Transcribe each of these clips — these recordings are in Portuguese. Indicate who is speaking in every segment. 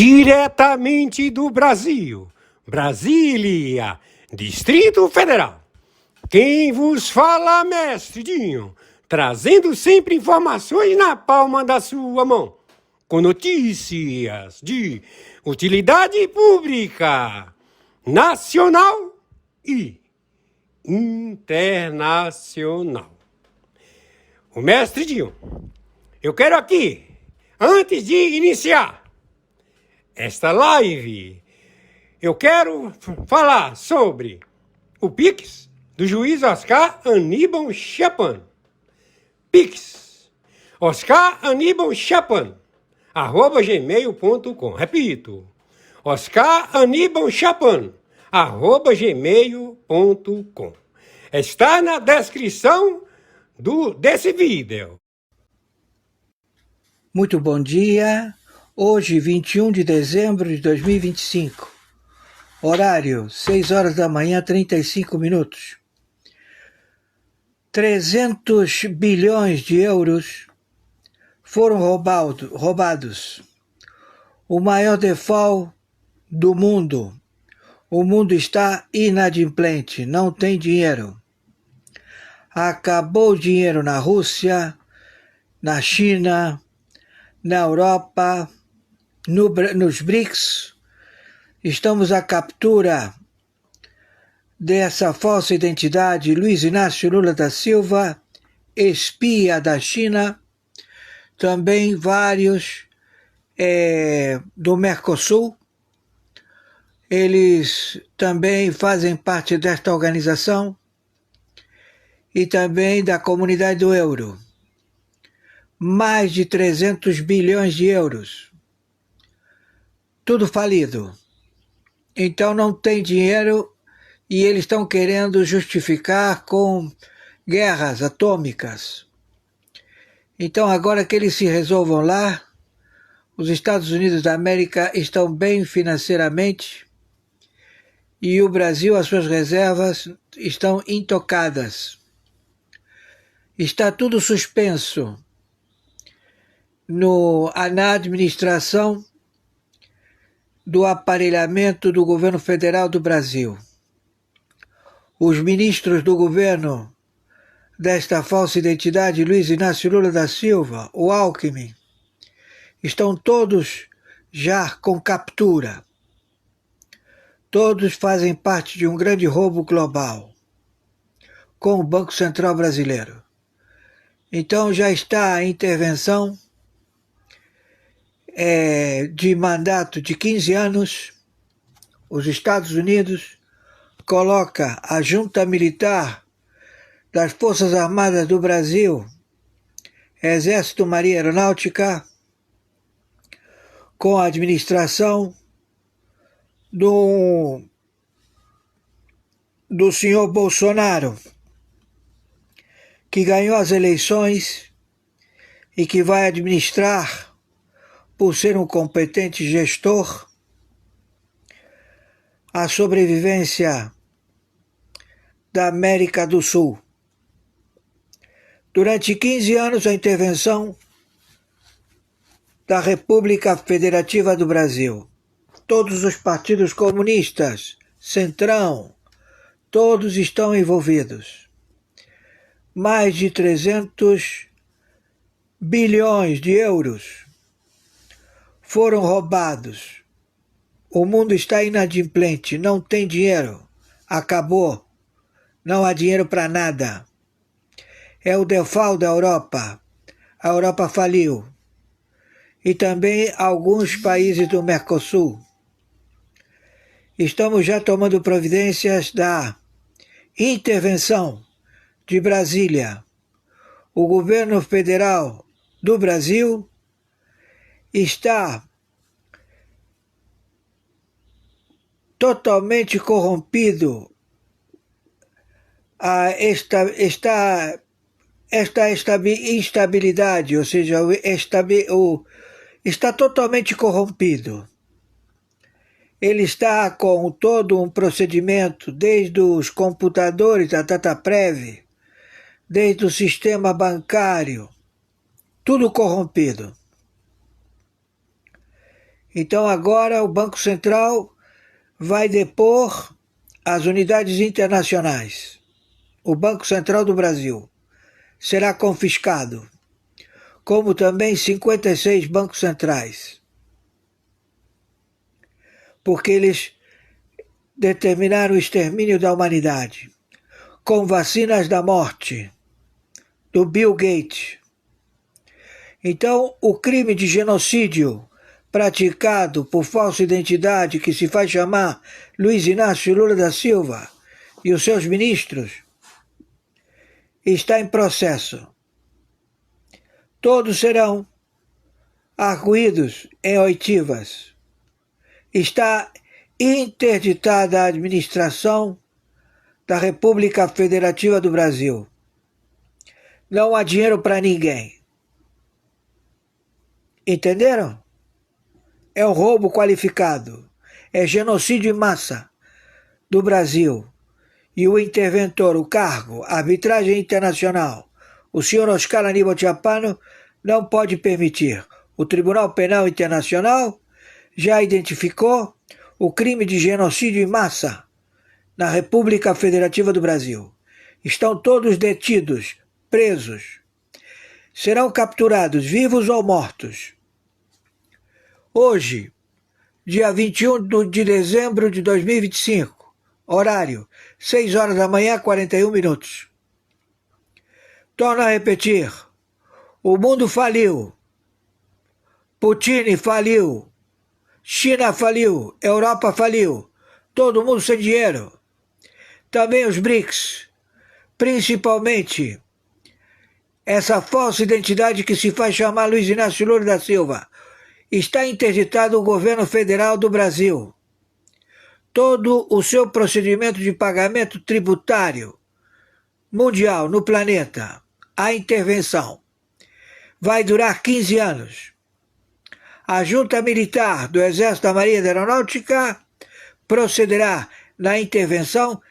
Speaker 1: Diretamente do Brasil, Brasília, Distrito Federal. Quem vos fala, mestre Dinho, trazendo sempre informações na palma da sua mão, com notícias de utilidade pública, nacional e internacional. O mestre Dinho, eu quero aqui, antes de iniciar esta live, eu quero falar sobre o Pix do juiz Oscar Aníbal Chapan. Pix, Oscar Aníbal Chapan, @gmail.com. Repito, Oscar Aníbal Chapan, @gmail.com. Está na descrição desse vídeo.
Speaker 2: Muito bom dia. Hoje, 21 de dezembro de 2025. Horário, 6 horas da manhã, 35 minutos. 300 bilhões de euros foram roubados. O maior default do mundo. O mundo está inadimplente, não tem dinheiro. Acabou o dinheiro na Rússia, na China, na Europa, nos BRICS. Estamos à captura dessa falsa identidade. Luiz Inácio Lula da Silva, espia da China, também vários do Mercosul. Eles também fazem parte desta organização e também da comunidade do euro. Mais de 300 bilhões de euros. Tudo falido. Então não tem dinheiro e eles estão querendo justificar com guerras atômicas. Então agora que eles se resolvam lá, os Estados Unidos da América estão bem financeiramente e o Brasil, as suas reservas estão intocadas. Está tudo suspenso na administração do aparelhamento do governo federal do Brasil. Os ministros do governo desta falsa identidade, Luiz Inácio Lula da Silva, o Alckmin, estão todos já com captura. Todos fazem parte de um grande roubo global com o Banco Central Brasileiro. Então já está a intervenção de mandato de 15 anos. Os Estados Unidos coloca a junta militar das Forças Armadas do Brasil, Exército, Marinha e Aeronáutica, com a administração do senhor Bolsonaro, que ganhou as eleições e que vai administrar, por ser um competente gestor, a sobrevivência da América do Sul. Durante 15 anos, a intervenção da República Federativa do Brasil. Todos os partidos comunistas, Centrão, todos estão envolvidos. Mais de 300 bilhões de euros foram roubados. O mundo está inadimplente, não tem dinheiro. Acabou. Não há dinheiro para nada. É o default da Europa. A Europa faliu. E também alguns países do Mercosul. Estamos já tomando providências da intervenção de Brasília. O governo federal do Brasil está totalmente corrompido. Esta instabilidade, ou seja, está totalmente corrompido. Ele está com todo um procedimento, desde os computadores da Dataprev, desde o sistema bancário, tudo corrompido. Então agora o Banco Central vai depor as unidades internacionais. O Banco Central do Brasil será confiscado, como também 56 bancos centrais, porque eles determinaram o extermínio da humanidade com vacinas da morte do Bill Gates. Então, o crime de genocídio praticado por falsa identidade que se faz chamar Luiz Inácio Lula da Silva e os seus ministros está em processo. Todos serão arguídos em oitivas. Está interditada a administração da República Federativa do Brasil. Não há dinheiro para ninguém. Entenderam? É um roubo qualificado. É genocídio em massa do Brasil. E o interventor, o cargo, a arbitragem internacional, o senhor Oscar Aníbal Tchapano, não pode permitir. O Tribunal Penal Internacional já identificou o crime de genocídio em massa na República Federativa do Brasil. Estão todos detidos, presos. Serão capturados, vivos ou mortos. Hoje, dia 21 de dezembro de 2025, horário 6 horas da manhã, 41 minutos. Torno a repetir, o mundo faliu, Putin faliu, China faliu, Europa faliu, todo mundo sem dinheiro. Também os BRICS, principalmente essa falsa identidade que se faz chamar Luiz Inácio Lula da Silva. Está interditado o governo federal do Brasil. Todo o seu procedimento de pagamento tributário mundial no planeta, a intervenção, vai durar 15 anos. A junta militar do Exército da Marinha e da Aeronáutica procederá na intervenção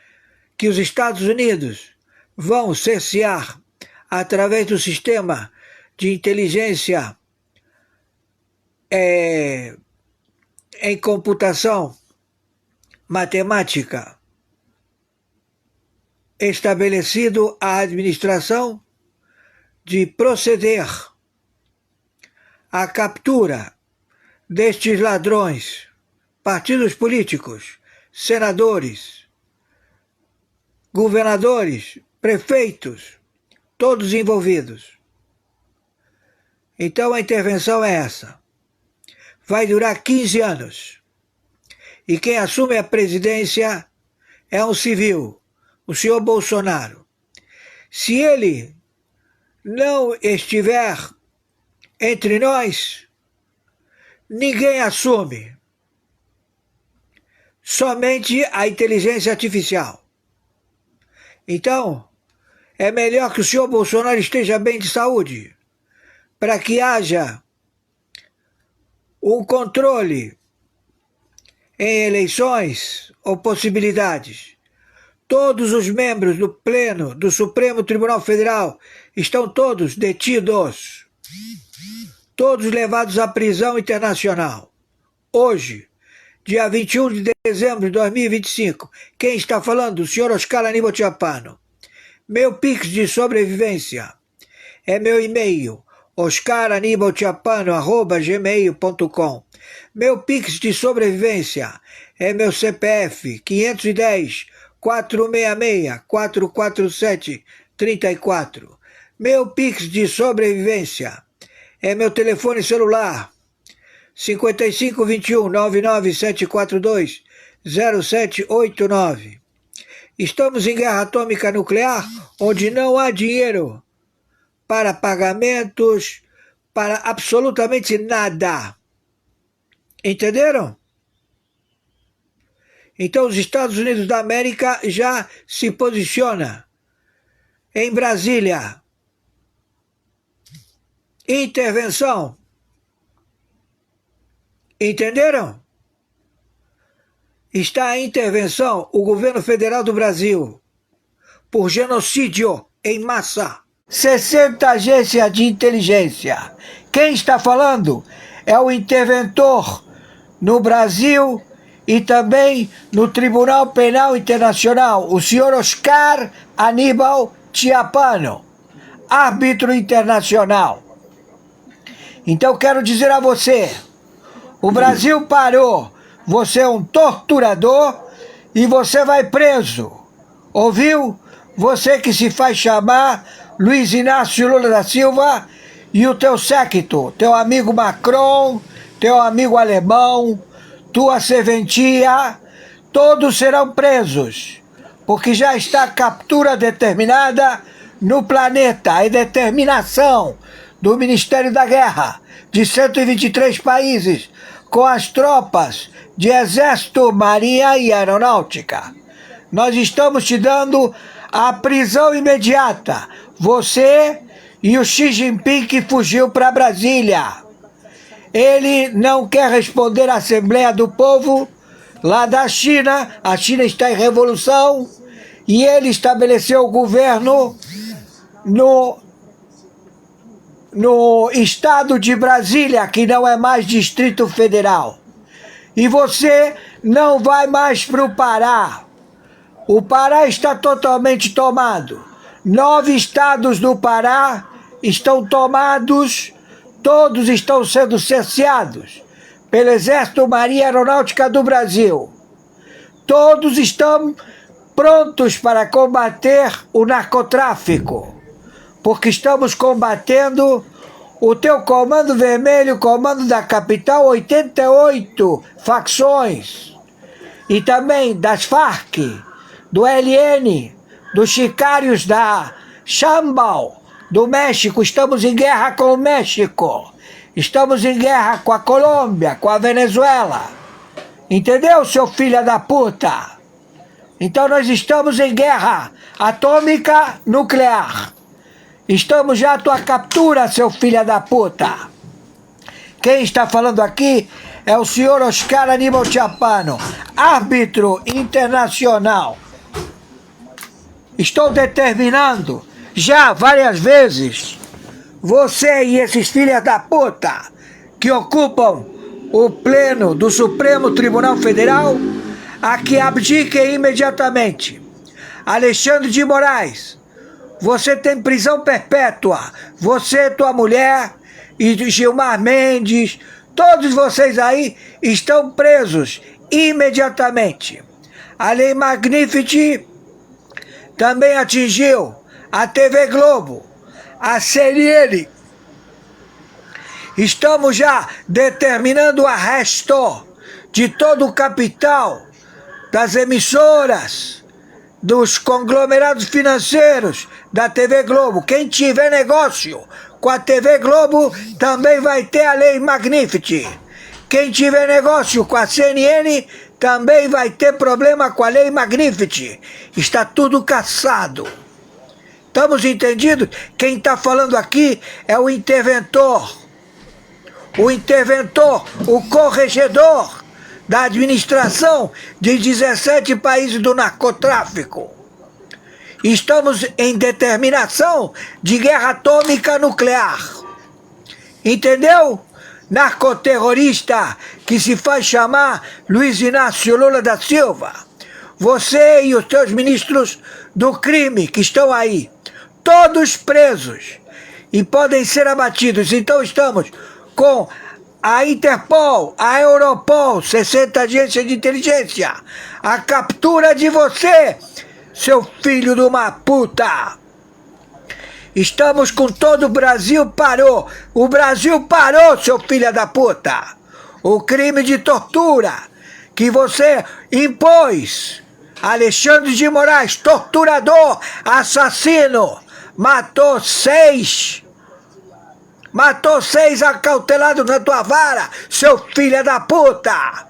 Speaker 2: que os Estados Unidos vão cercear através do sistema de inteligência em computação matemática estabelecido a administração de proceder à captura destes ladrões, partidos políticos, senadores, governadores, prefeitos, todos envolvidos. Então a intervenção é essa. Vai durar 15 anos. E quem assume a presidência é um civil, o senhor Bolsonaro. Se ele não estiver entre nós, ninguém assume. Somente a inteligência artificial. Então, é melhor que o senhor Bolsonaro esteja bem de saúde, para que haja um controle em eleições ou possibilidades. Todos os membros do Pleno do Supremo Tribunal Federal estão todos detidos, todos levados à prisão internacional. Hoje, dia 21 de dezembro de 2025, quem está falando? O senhor Oscar Aníbal Tchapano. Meu Pix de sobrevivência é meu e-mail, oscaranibaltchapano@gmail.com. Meu Pix de sobrevivência é meu CPF 510 466 447 34. Meu Pix de sobrevivência é meu telefone celular 5521 99742 0789. Estamos em guerra atômica nuclear, onde não há dinheiro para pagamentos, para absolutamente nada. Entenderam? Então os Estados Unidos da América já se posiciona em Brasília. Intervenção. Entenderam? Está a intervenção, o governo federal do Brasil, por genocídio em massa. 60 agências de inteligência. Quem está falando é o interventor no Brasil e também no Tribunal Penal Internacional, o senhor Oscar Aníbal Chiapano, árbitro internacional. Então quero dizer a você, o Brasil parou, você é um torturador e você vai preso. Ouviu? Você que se faz chamar Luiz Inácio Lula da Silva e o teu séquito, teu amigo Macron, teu amigo alemão, tua serventia, todos serão presos, porque já está a captura determinada no planeta, a determinação do Ministério da Guerra de 123 países, com as tropas de Exército, Marinha e Aeronáutica. Nós estamos te dando a prisão imediata, você e o Xi Jinping que fugiu para Brasília. Ele não quer responder à Assembleia do Povo lá da China, a China está em revolução, e ele estabeleceu o governo no estado de Brasília, que não é mais Distrito Federal. E você não vai mais para o Pará. O Pará está totalmente tomado. 9 estados do Pará estão tomados, todos estão sendo cerceados pelo Exército, Marinha e Aeronáutica do Brasil. Todos estão prontos para combater o narcotráfico, porque estamos combatendo o teu Comando Vermelho, Comando da Capital, 88 facções, e também das Farc, do ELN, dos sicários da Chambal, do México. Estamos em guerra com o México, estamos em guerra com a Colômbia, com a Venezuela. Entendeu, seu filho da puta? Então nós estamos em guerra atômica nuclear. Estamos já à tua captura, seu filho da puta. Quem está falando aqui é o senhor Oscar Aníbal Chiapano, árbitro internacional. Estou determinando já várias vezes você e esses filhos da puta que ocupam o pleno do Supremo Tribunal Federal a que abdiquem imediatamente. Alexandre de Moraes, você tem prisão perpétua. Você, tua mulher e Gilmar Mendes, todos vocês aí estão presos imediatamente. A Lei Magnificat também atingiu a TV Globo, a CNN. Estamos já determinando o arresto de todo o capital das emissoras, dos conglomerados financeiros da TV Globo. Quem tiver negócio com a TV Globo também vai ter a Lei Magnificat. Quem tiver negócio com a CNN também vai ter problema com a Lei Magnificat. Está tudo caçado. Estamos entendidos? Quem está falando aqui é o interventor. O interventor, o corregedor da administração de 17 países do narcotráfico. Estamos em determinação de guerra atômica nuclear. Entendeu? Narcoterrorista que se faz chamar Luiz Inácio Lula da Silva. Você e os teus ministros do crime que estão aí, todos presos e podem ser abatidos. Então estamos com a Interpol, a Europol, 60 agências de inteligência, a captura de você, seu filho de uma puta. Estamos com todo o Brasil parou. O Brasil parou, seu filho da puta. O crime de tortura que você impôs. Alexandre de Moraes, torturador, assassino, matou 6 acautelados na tua vara, seu filho da puta.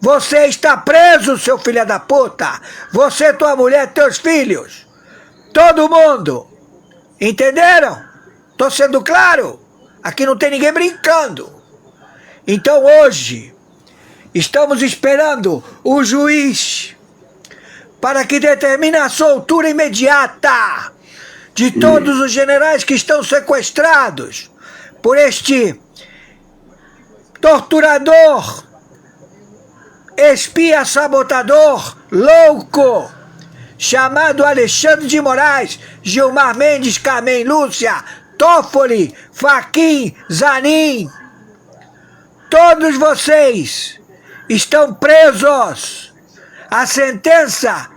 Speaker 2: Você está preso, seu filho da puta. Você, tua mulher, teus filhos. Todo mundo. Entenderam? Estou sendo claro? Aqui não tem ninguém brincando. Então hoje, estamos esperando o juiz para que determine a soltura imediata de todos os generais que estão sequestrados por este torturador espia sabotador louco chamado Alexandre de Moraes, Gilmar Mendes, Carmen Lúcia, Toffoli, Fachin, Zanin, todos vocês estão presos. A sentença,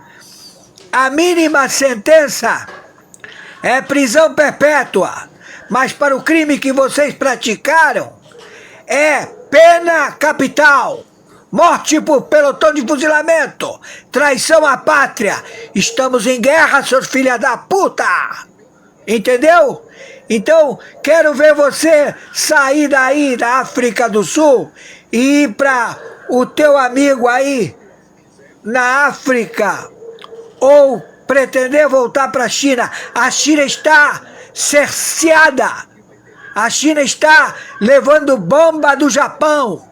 Speaker 2: a mínima sentença é prisão perpétua, mas para o crime que vocês praticaram é pena capital. Morte por pelotão de fuzilamento, traição à pátria. Estamos em guerra, seus filha da puta. Entendeu? Então, quero ver você sair daí da África do Sul e ir para o teu amigo aí na África ou pretender voltar para a China. A China está cerceada. A China está levando bomba do Japão.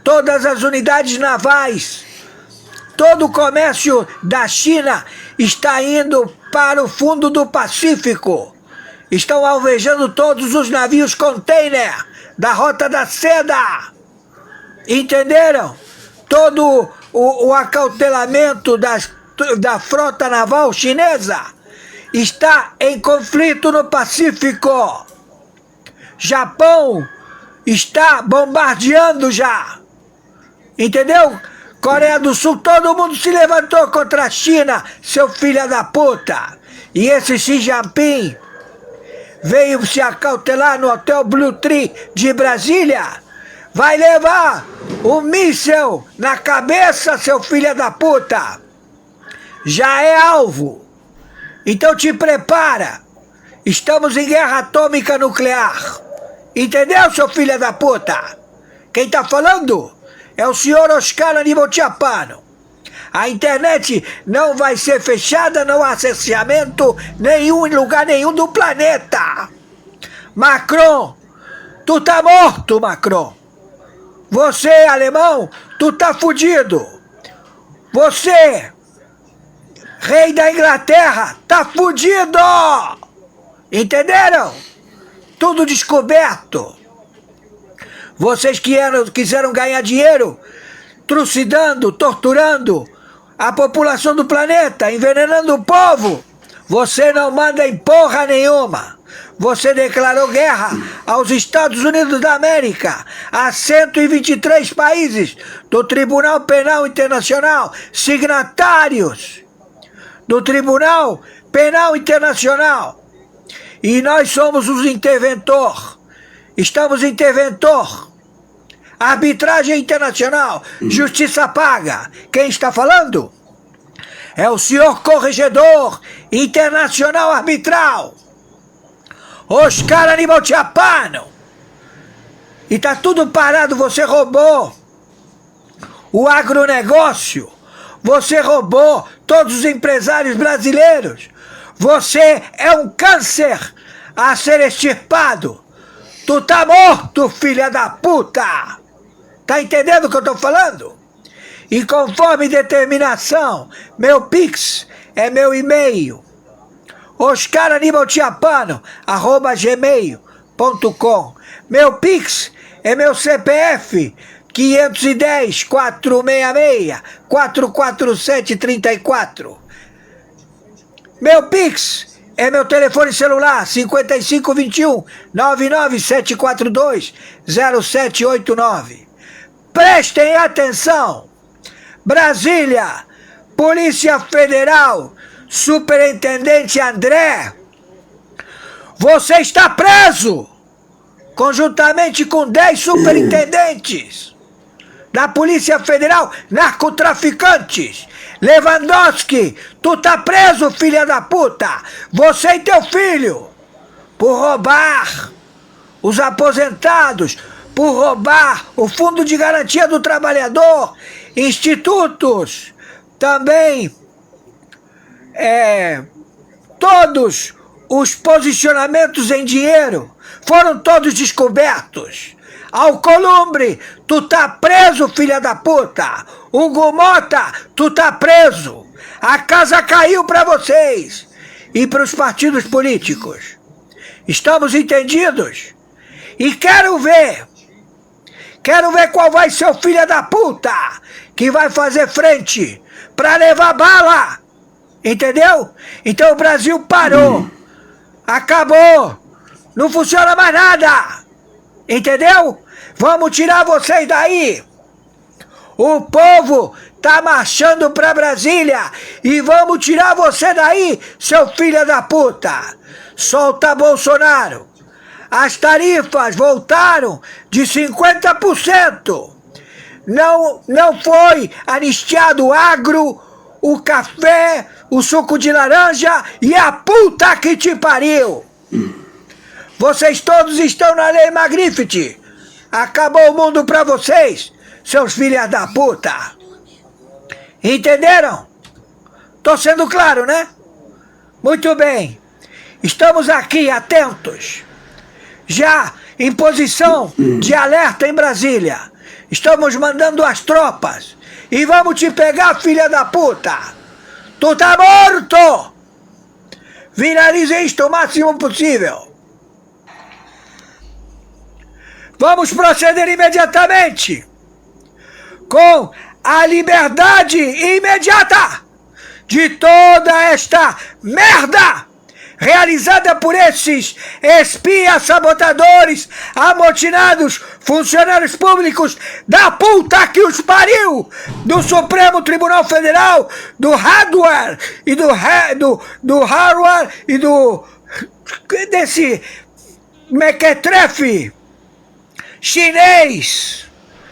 Speaker 2: Todas as unidades navais, todo o comércio da China está indo para o fundo do Pacífico. Estão alvejando todos os navios container da Rota da Seda. Entenderam? Todo o acautelamento da frota naval chinesa está em conflito no Pacífico. Japão está bombardeando já. Entendeu? Coreia do Sul, todo mundo se levantou contra a China, seu filho da puta. E esse Xi Jinping veio se acautelar no Hotel Blue Tree de Brasília. Vai levar um míssel na cabeça, seu filho da puta. Já é alvo. Então te prepara. Estamos em guerra atômica nuclear. Entendeu, seu filho da puta? Quem tá falando é o senhor Oscar Aníbal Tchapano. A internet não vai ser fechada, não há cerceamento nenhum em lugar nenhum do planeta. Macron, tu tá morto, Macron. Você, alemão, tu tá fudido. Você, rei da Inglaterra, tá fudido. Entenderam? Tudo descoberto. Vocês quiseram ganhar dinheiro trucidando, torturando a população do planeta, envenenando o povo. Você não manda em porra nenhuma. Você declarou guerra aos Estados Unidos da América, a 123 países do Tribunal Penal Internacional, signatários do Tribunal Penal Internacional. E nós somos os interventor. Estamos interventor. Arbitragem internacional. Justiça paga. Quem está falando? É o senhor corregedor internacional arbitral. Oscar Aníbal Tchapano. E tá tudo parado. Você roubou o agronegócio. Você roubou todos os empresários brasileiros. Você é um câncer a ser extirpado. Tu tá morto, filha da puta! Tá entendendo o que eu tô falando? E conforme determinação, meu Pix é meu e-mail. oscaranibaltchapano@gmail.com. Meu Pix é meu CPF 510-466-447-34. Meu Pix é meu telefone celular 5521-99742-0789. Prestem atenção. Brasília, Polícia Federal, Superintendente André, você está preso, conjuntamente com 10 superintendentes da Polícia Federal, narcotraficantes. Lewandowski, tu tá preso, filha da puta. Você e teu filho, por roubar os aposentados, por roubar o Fundo de Garantia do Trabalhador, institutos, também todos os posicionamentos em dinheiro foram todos descobertos. Alcolumbre, tu tá preso, filha da puta. Hugo Mota, tu tá preso. A casa caiu para vocês e para os partidos políticos. Estamos entendidos? E quero ver qual vai ser o filho da puta que vai fazer frente para levar bala. Entendeu? Então o Brasil parou. Acabou. Não funciona mais nada. Entendeu? Vamos tirar vocês daí. O povo tá marchando para Brasília e vamos tirar você daí, seu filho da puta. Solta Bolsonaro. As tarifas voltaram de 50%. Não foi anistiado o agro, o café, o suco de laranja e a puta que te pariu. Vocês todos estão na lei Magnificat. Acabou o mundo pra vocês, seus filhos da puta. Entenderam? Tô sendo claro, né? Muito bem. Estamos aqui atentos. Já em posição de alerta em Brasília. Estamos mandando as tropas. E vamos te pegar, filha da puta. Tu tá morto! Viralize isto o máximo possível. Vamos proceder imediatamente com a liberdade imediata de toda esta merda realizada por esses espias, sabotadores, amotinados, funcionários públicos da puta que os pariu, do Supremo Tribunal Federal, do Hardware e do Harvard e desse mequetrefe chinês,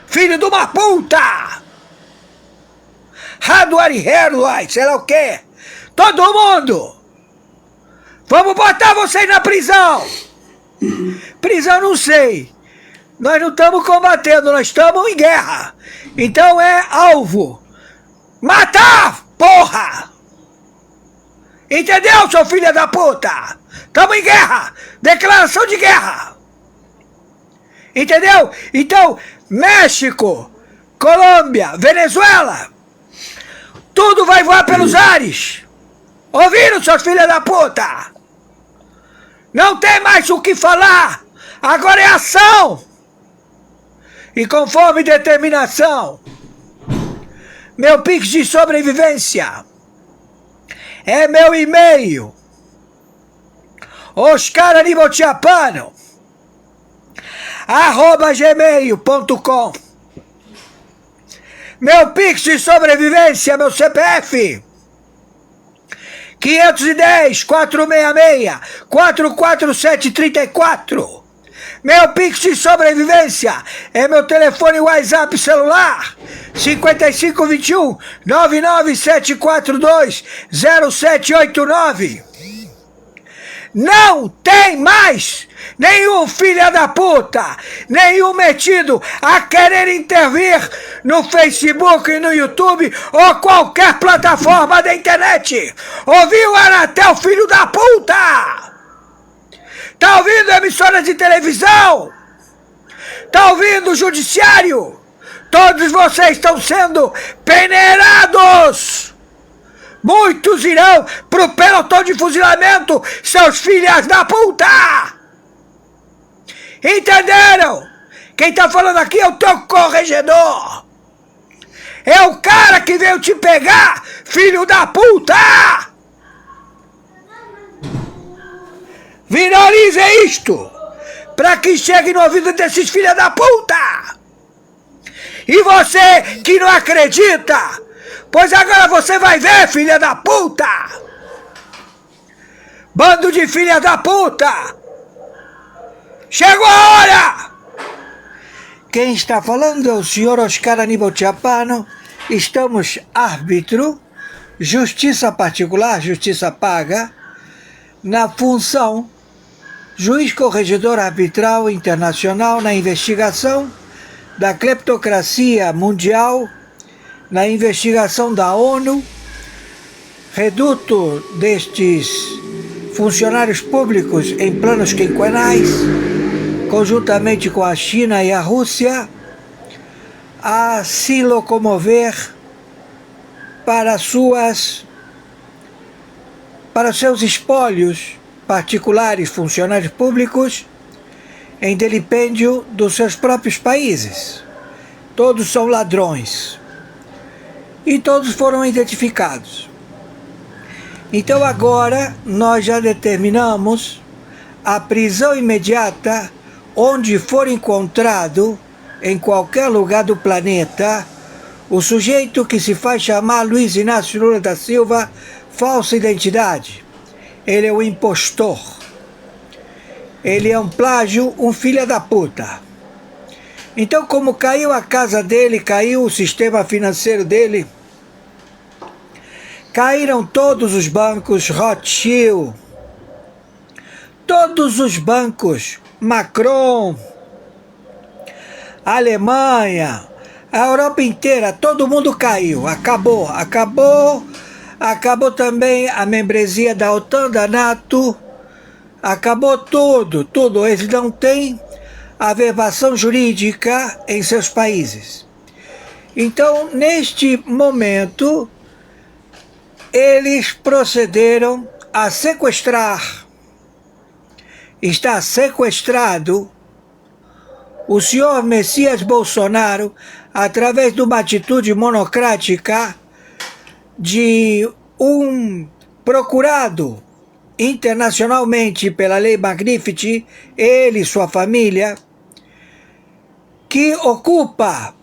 Speaker 2: filho de uma puta, Hardware e Harvard, sei lá o que, todo mundo. Vamos botar vocês na prisão! Prisão não sei. Nós não estamos combatendo, nós estamos em guerra. Então é alvo. Matar, porra! Entendeu, seu filho da puta? Estamos em guerra! Declaração de guerra! Entendeu? Então, México, Colômbia, Venezuela, tudo vai voar pelos ares! Ouviram, seus filhos da puta? Não tem mais o que falar. Agora é ação. E conforme determinação, meu Pix de sobrevivência é meu e-mail, oscaranibotiapano@gmail.com. Meu Pix de sobrevivência, meu CPF 510-466-44734. Meu Pix de sobrevivência é meu telefone WhatsApp celular 5521-99742-0789. Não tem mais nenhum filho da puta, nenhum metido a querer intervir no Facebook e no YouTube ou qualquer plataforma da internet. Ouviu, Anatel, filho da puta? Tá ouvindo emissoras de televisão? Tá ouvindo o judiciário? Todos vocês estão sendo peneirados. Muitos irão pro pelotão de fuzilamento, seus filhos da puta! Entenderam? Quem tá falando aqui é o teu corregedor! É o cara que veio te pegar, filho da puta! Viralize isto! Pra que chegue no ouvido desses filhos da puta! E você que não acredita, pois agora você vai ver, filha da puta! Bando de filha da puta! Chegou a hora! Quem está falando é o senhor Oscar Anibotiapano. Estamos árbitro, justiça particular, justiça paga, na função juiz corregedor arbitral internacional na investigação da cleptocracia mundial, na investigação da ONU, reduto destes funcionários públicos em planos quinquenais, conjuntamente com a China e a Rússia, a se locomover para seus espólios particulares, funcionários públicos, em delipêndio dos seus próprios países. Todos são ladrões. e todos foram identificados. Então agora nós já determinamos a prisão imediata onde for encontrado, em qualquer lugar do planeta, o sujeito que se faz chamar Luiz Inácio Lula da Silva, falsa identidade. Ele é um impostor. Ele é um plágio, um filho da puta. Então, como caiu a casa dele, caiu o sistema financeiro dele, caíram todos os bancos, Rothschild, todos os bancos, Macron, Alemanha, a Europa inteira, todo mundo caiu, acabou também a membresia da OTAN, da NATO, acabou tudo, eles não têm averbação jurídica em seus países. Então, neste momento, eles procederam a sequestrar, está sequestrado o senhor Messias Bolsonaro através de uma atitude monocrática de um procurado internacionalmente pela Lei Magnifici, ele e sua família, que ocupa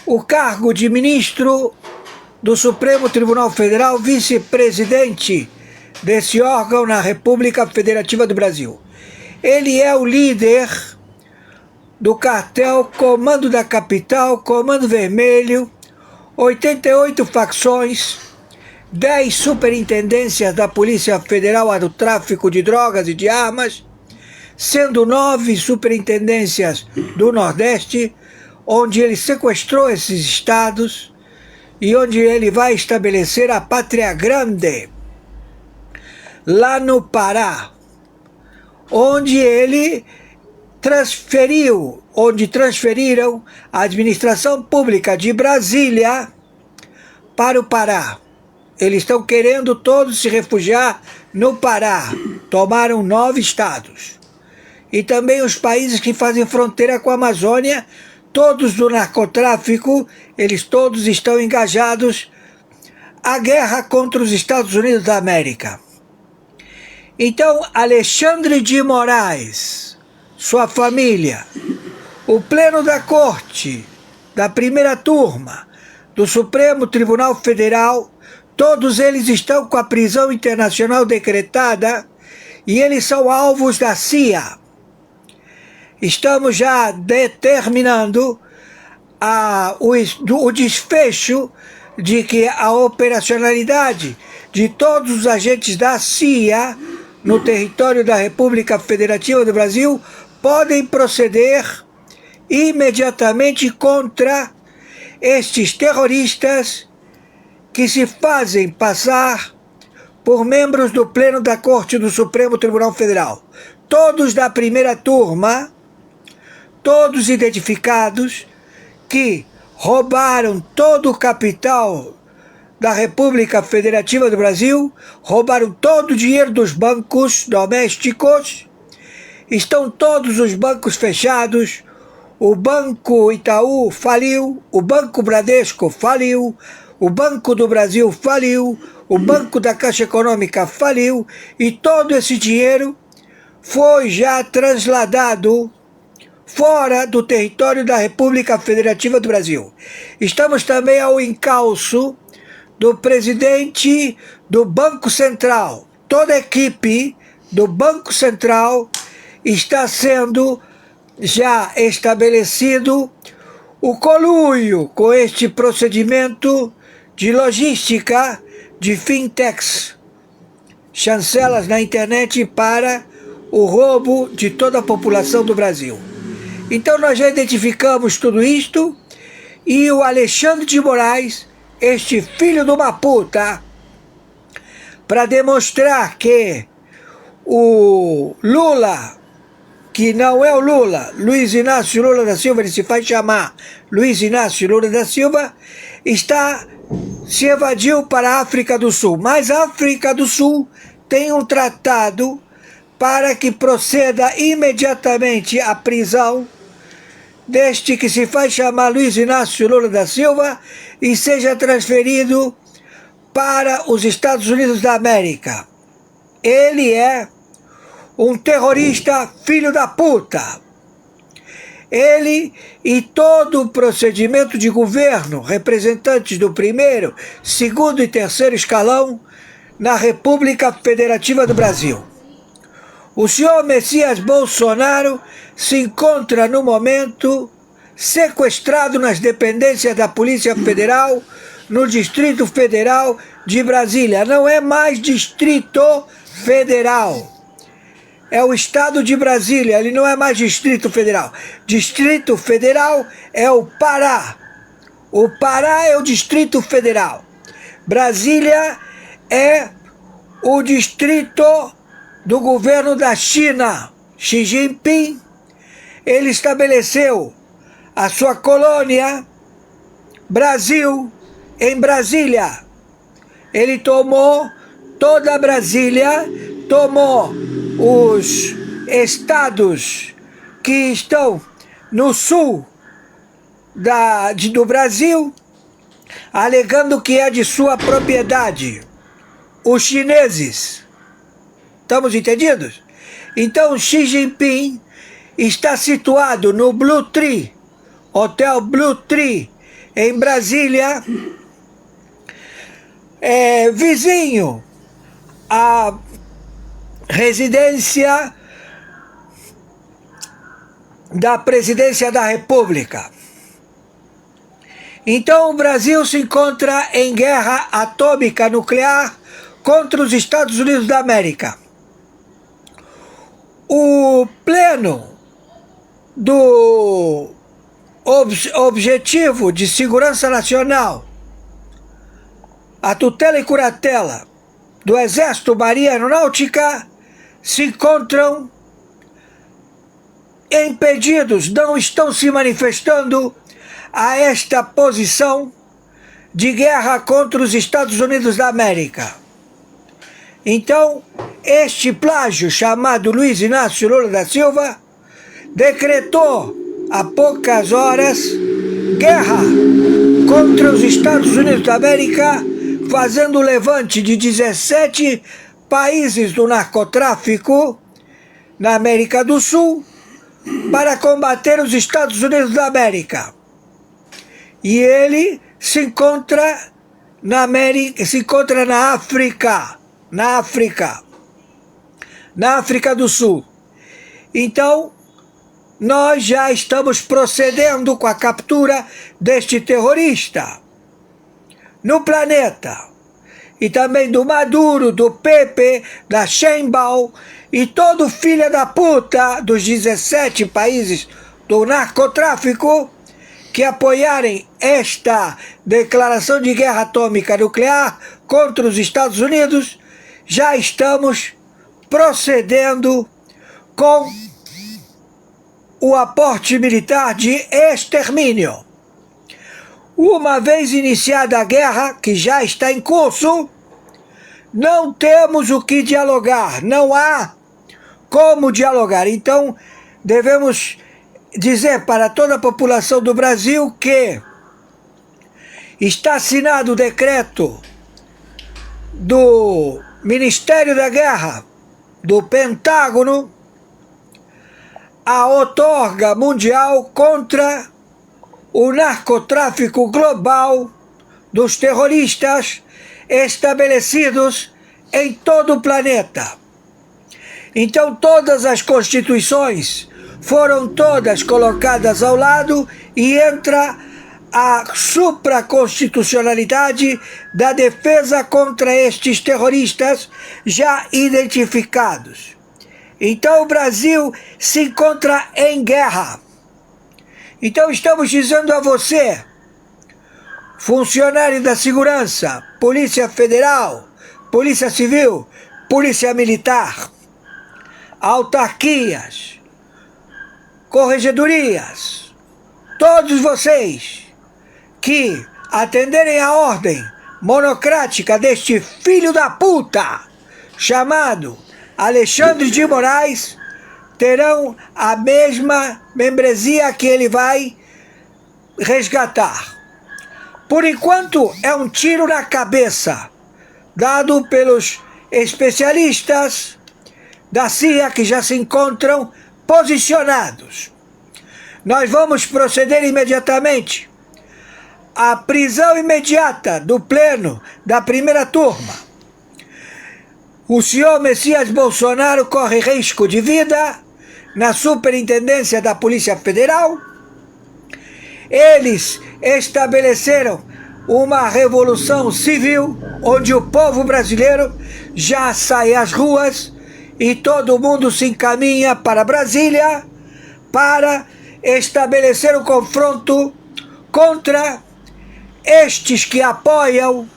Speaker 2: o cargo de ministro do Supremo Tribunal Federal, vice-presidente desse órgão na República Federativa do Brasil. Ele é o líder do cartel Comando da Capital, Comando Vermelho, 88 facções, 10 superintendências da Polícia Federal do tráfico de drogas e de armas, sendo 9 superintendências do Nordeste, onde ele sequestrou esses estados e onde ele vai estabelecer a Pátria Grande, lá no Pará, onde ele transferiram a administração pública de Brasília para o Pará. Eles estão querendo todos se refugiar no Pará. Tomaram 9 estados. E também os países que fazem fronteira com a Amazônia, todos do narcotráfico, eles todos estão engajados à guerra contra os Estados Unidos da América. Então, Alexandre de Moraes, sua família, o pleno da corte, da primeira turma, do Supremo Tribunal Federal, todos eles estão com a prisão internacional decretada e eles são alvos da CIA. Estamos já determinando o desfecho de que a operacionalidade de todos os agentes da CIA no território da República Federativa do Brasil podem proceder imediatamente contra estes terroristas que se fazem passar por membros do Pleno da Corte do Supremo Tribunal Federal. Todos da primeira turma, todos identificados, que roubaram todo o capital da República Federativa do Brasil, roubaram todo o dinheiro dos bancos domésticos, estão todos os bancos fechados, o Banco Itaú faliu, o Banco Bradesco faliu, o Banco do Brasil faliu, o Banco da Caixa Econômica faliu, e todo esse dinheiro foi já trasladado fora do território da República Federativa do Brasil. Estamos também ao encalço do presidente do Banco Central. Toda a equipe do Banco Central está sendo já estabelecido o conluio com este procedimento de logística de fintechs, chancelas na internet para o roubo de toda a população do Brasil. Então nós já identificamos tudo isto e o Alexandre de Moraes, este filho de uma puta, para demonstrar que o Lula, que não é o Lula, Luiz Inácio Lula da Silva, ele se faz chamar Luiz Inácio Lula da Silva, se evadiu para a África do Sul. Mas a África do Sul tem um tratado para que proceda imediatamente a prisão deste que se faz chamar Luiz Inácio Lula da Silva e seja transferido para os Estados Unidos da América. Ele é um terrorista filho da puta. Ele e todo o procedimento de governo, representantes do primeiro, segundo e terceiro escalão na República Federativa do Brasil. O senhor Messias Bolsonaro se encontra no momento sequestrado nas dependências da Polícia Federal no Distrito Federal de Brasília. Não é mais Distrito Federal. É o Estado de Brasília, ele não é mais Distrito Federal. Distrito Federal é o Pará. O Pará é o Distrito Federal. Brasília é o distrito do governo da China. Xi Jinping, ele estabeleceu a sua colônia, Brasil, em Brasília. Ele tomou toda a Brasília, tomou os estados que estão no sul do Brasil, alegando que é de sua propriedade. Os chineses. Estamos entendidos? Então Xi Jinping está situado no Blue Tree, Hotel Blue Tree, em Brasília, vizinho à residência da Presidência da República. Então o Brasil se encontra em guerra atômica nuclear contra os Estados Unidos da América. O pleno do Objetivo de Segurança Nacional, a tutela e curatela do Exército, Marinha e Aeronáutica se encontram impedidos, não estão se manifestando a esta posição de guerra contra os Estados Unidos da América. Então, este plágio chamado Luiz Inácio Lula da Silva decretou há poucas horas guerra contra os Estados Unidos da América, fazendo o levante de 17 países do narcotráfico na América do Sul para combater os Estados Unidos da América. E ele se encontra na América, se encontra na África do Sul. Então, nós já estamos procedendo com a captura deste terrorista no planeta. E também do Maduro, do Pepe, da Sheinbaum e todo filho da puta dos 17 países do narcotráfico que apoiarem esta declaração de guerra atômica nuclear contra os Estados Unidos. Já estamos procedendo com o aporte militar de extermínio. Uma vez iniciada a guerra, que já está em curso, não temos o que dialogar, não há como dialogar. Então, devemos dizer para toda a população do Brasil que está assinado o decreto do Ministério da Guerra, do Pentágono, a outorga mundial contra o narcotráfico global dos terroristas estabelecidos em todo o planeta. Então todas as constituições foram todas colocadas ao lado e entra a supraconstitucionalidade da defesa contra estes terroristas já identificados. Então o Brasil se encontra em guerra. Então estamos dizendo a você, funcionário da segurança, Polícia Federal, Polícia Civil, Polícia Militar, autarquias, corregedorias, todos vocês que atenderem a ordem monocrática deste filho da puta chamado Alexandre de Moraes, terão a mesma membresia que ele vai resgatar. Por enquanto, é um tiro na cabeça, dado pelos especialistas da CIA que já se encontram posicionados. Nós vamos proceder imediatamente à prisão imediata do pleno da primeira turma. O senhor Messias Bolsonaro corre risco de vida na Superintendência da Polícia Federal. Eles estabeleceram uma revolução civil onde o povo brasileiro já sai às ruas e todo mundo se encaminha para Brasília para estabelecer um confronto contra estes que apoiam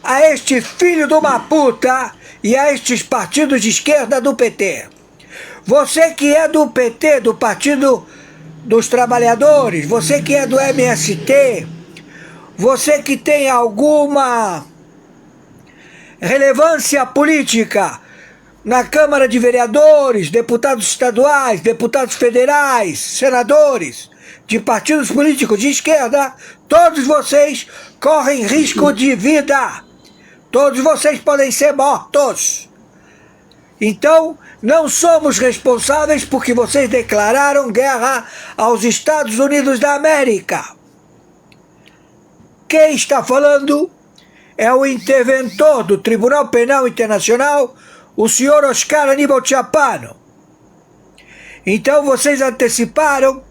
Speaker 2: a este filho de uma puta e a estes partidos de esquerda do PT. Você que é do PT, do Partido dos Trabalhadores, você que é do MST, você que tem alguma relevância política na Câmara de Vereadores, deputados estaduais, deputados federais, senadores, de partidos políticos de esquerda, todos vocês correm risco de vida. Todos vocês podem ser mortos. Então, não somos responsáveis porque vocês declararam guerra aos Estados Unidos da América. Quem está falando é o interventor do Tribunal Penal Internacional, o senhor Oscar Aníbal Chapano. Então vocês anteciparam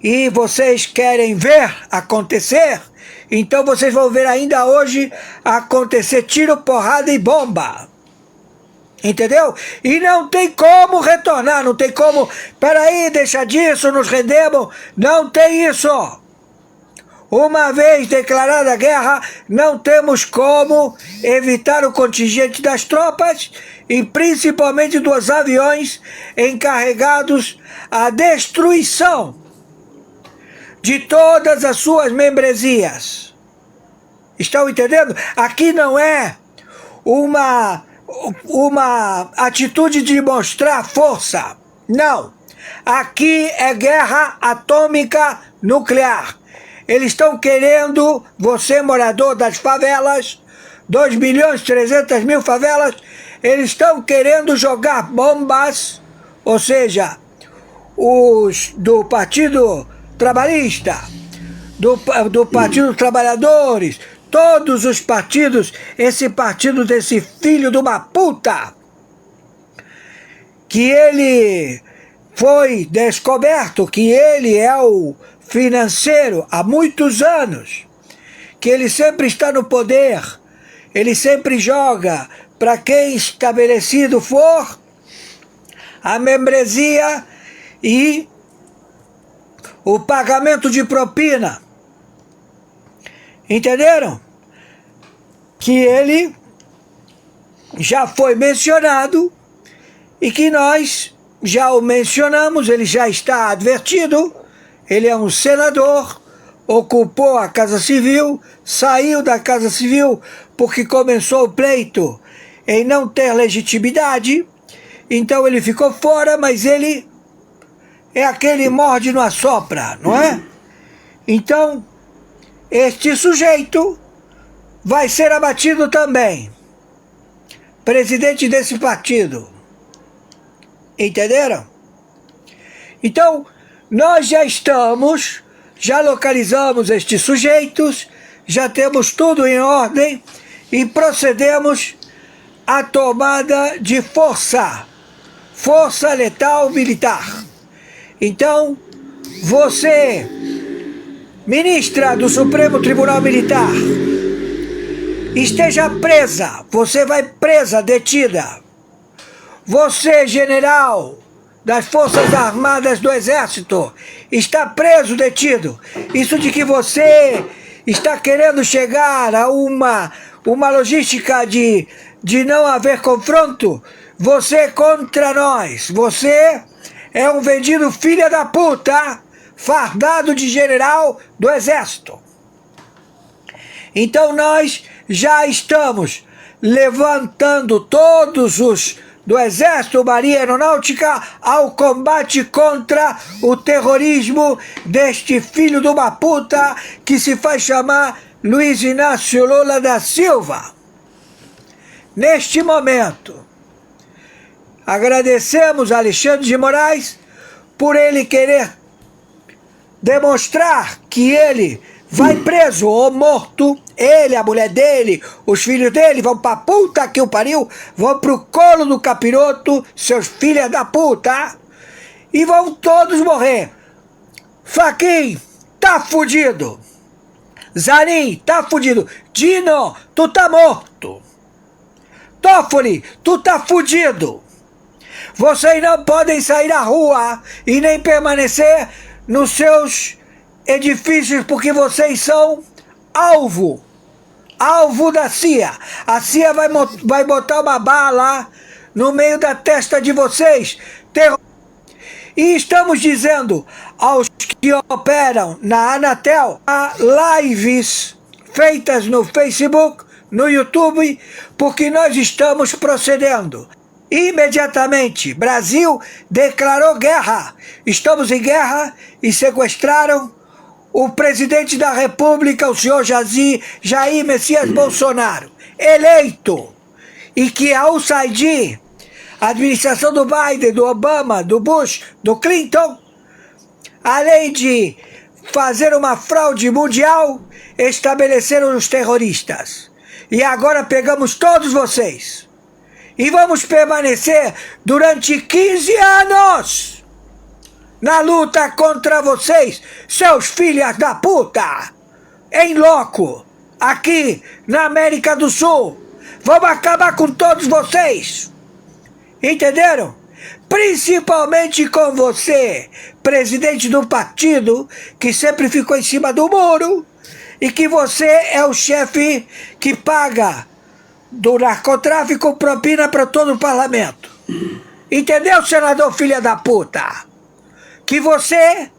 Speaker 2: e vocês querem ver acontecer, então vocês vão ver ainda hoje acontecer tiro, porrada e bomba. Entendeu? E não tem como retornar, não tem como, peraí, deixa disso, nos rendemos, não tem isso. Uma vez declarada a guerra, não temos como evitar o contingente das tropas e principalmente dos aviões encarregados à destruição de todas as suas membresias. Estão entendendo? Aqui não é uma atitude de mostrar força. Não. Aqui é guerra atômica nuclear. Eles estão querendo, você morador das favelas, 2.300.000 favelas, eles estão querendo jogar bombas, ou seja, os do Partido Trabalhista, do Partido dos Trabalhadores, todos os partidos, esse partido desse filho de uma puta, que ele foi descoberto, que ele é o financeiro há muitos anos, que ele sempre está no poder, ele sempre joga para quem estabelecido for a membresia e o pagamento de propina. Entenderam? Que ele já foi mencionado e que nós já o mencionamos, ele já está advertido. Ele é um senador, ocupou a Casa Civil, saiu da Casa Civil porque começou o pleito em não ter legitimidade, então ele ficou fora, mas ele é aquele morde no assopra, não é? Então, este sujeito vai ser abatido também, presidente desse partido. Entenderam? Então, nós já localizamos estes sujeitos, já temos tudo em ordem e procedemos à tomada de força letal militar. Então, você, ministra do Supremo Tribunal Militar, esteja presa, você vai presa, detida. Você, general das Forças Armadas do Exército, está preso, detido. Isso de que você está querendo chegar a uma logística de não haver confronto, você é contra nós. Você é um vendido filha da puta, fardado de general do Exército. Então nós já estamos levantando todos os do Exército, Marinha e Aeronáutica ao combate contra o terrorismo deste filho de uma puta que se faz chamar Luiz Inácio Lula da Silva. Neste momento, agradecemos a Alexandre de Moraes por ele querer demonstrar que ele vai preso ou morto, ele, a mulher dele, os filhos dele vão pra puta que o pariu, vão pro colo do capiroto, seus filhos da puta, e vão todos morrer. Fachin, tá fudido. Zanin, tá fudido. Dino, tu tá morto. Toffoli, tu tá fudido. Vocês não podem sair da rua e nem permanecer nos seus edifícios porque vocês são alvo da CIA. A CIA vai botar uma bala no meio da testa de vocês. E estamos dizendo aos que operam na Anatel, há lives feitas no Facebook, no YouTube, porque nós estamos procedendo. Imediatamente, Brasil declarou guerra. Estamos em guerra e sequestraram o presidente da República, o senhor Jair Messias Bolsonaro, eleito. E que a USAID, a administração do Biden, do Obama, do Bush, do Clinton, além de fazer uma fraude mundial, estabeleceram os terroristas. E agora pegamos todos vocês. E vamos permanecer durante 15 anos na luta contra vocês, seus filhos da puta, em loco, aqui na América do Sul. Vamos acabar com todos vocês. Entenderam? Principalmente com você, presidente do partido, que sempre ficou em cima do muro, e que você é o chefe que paga do narcotráfico propina para todo o parlamento. Entendeu, senador filha da puta? Que você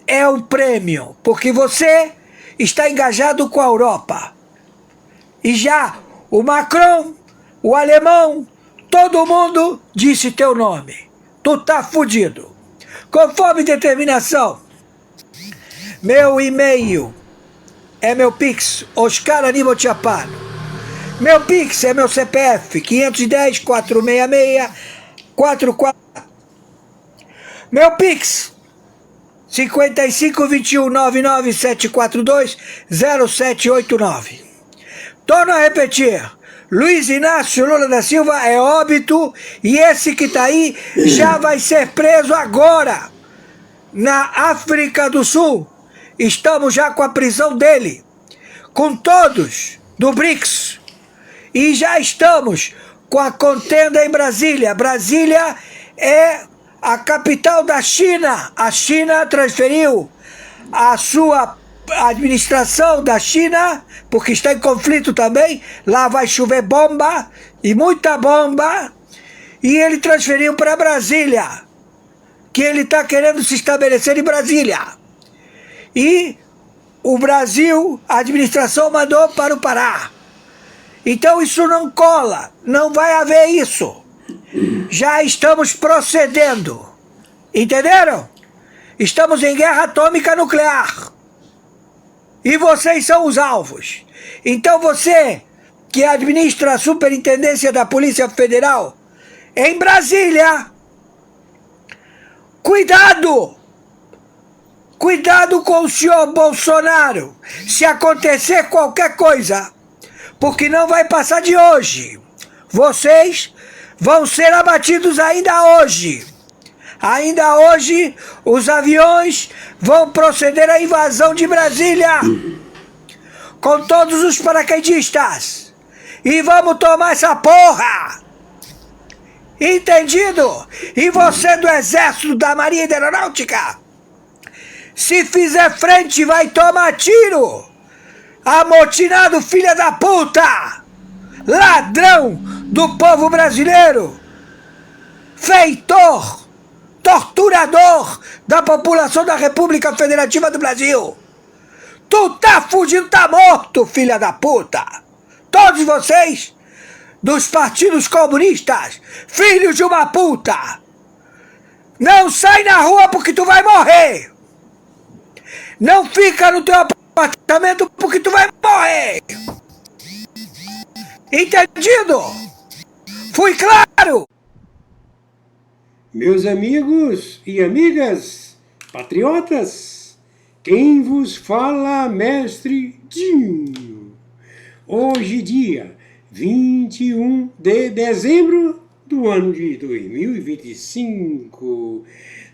Speaker 2: é o prêmio, porque você está engajado com a Europa. E já o Macron, o alemão, todo mundo disse teu nome. Tu tá fudido. Conforme determinação, meu e-mail é meu Pix, Oscar Aníbal Chapano. Meu Pix é meu CPF, 510-466-44. Meu Pix, 5521-99742-0789. Torno a repetir, Luiz Inácio Lula da Silva é óbito e esse que tá aí já vai ser preso agora, na África do Sul. Estamos já com a prisão dele, com todos do BRICS. E já estamos com a contenda em Brasília. Brasília é a capital da China. A China transferiu a sua administração da China, porque está em conflito também. Lá vai chover bomba, e muita bomba. E ele transferiu para Brasília, que ele está querendo se estabelecer em Brasília. E o Brasil, a administração mandou para o Pará. Então isso não cola, não vai haver isso. Já estamos procedendo. Entenderam? Estamos em guerra atômica nuclear. E vocês são os alvos. Então você, que administra a Superintendência da Polícia Federal em Brasília, cuidado! Cuidado com o senhor Bolsonaro, se acontecer qualquer coisa, porque não vai passar de hoje. Vocês vão ser abatidos ainda hoje. Ainda hoje, os aviões vão proceder à invasão de Brasília, com todos os paraquedistas. E vamos tomar essa porra! Entendido? E você do Exército, da Marinha e da Aeronáutica, se fizer frente, vai tomar tiro! Amotinado, filha da puta! Ladrão do povo brasileiro! Feitor! Torturador da população da República Federativa do Brasil! Tu tá fugindo, tá morto, filha da puta! Todos vocês dos partidos comunistas, filhos de uma puta. Não sai na rua porque tu vai morrer. Não fica no teu apartamento porque tu vai morrer. Entendido? Fui claro?
Speaker 1: Meus amigos e amigas patriotas, quem vos fala, mestre Dinho. Hoje, dia 21 de dezembro do ano de 2025,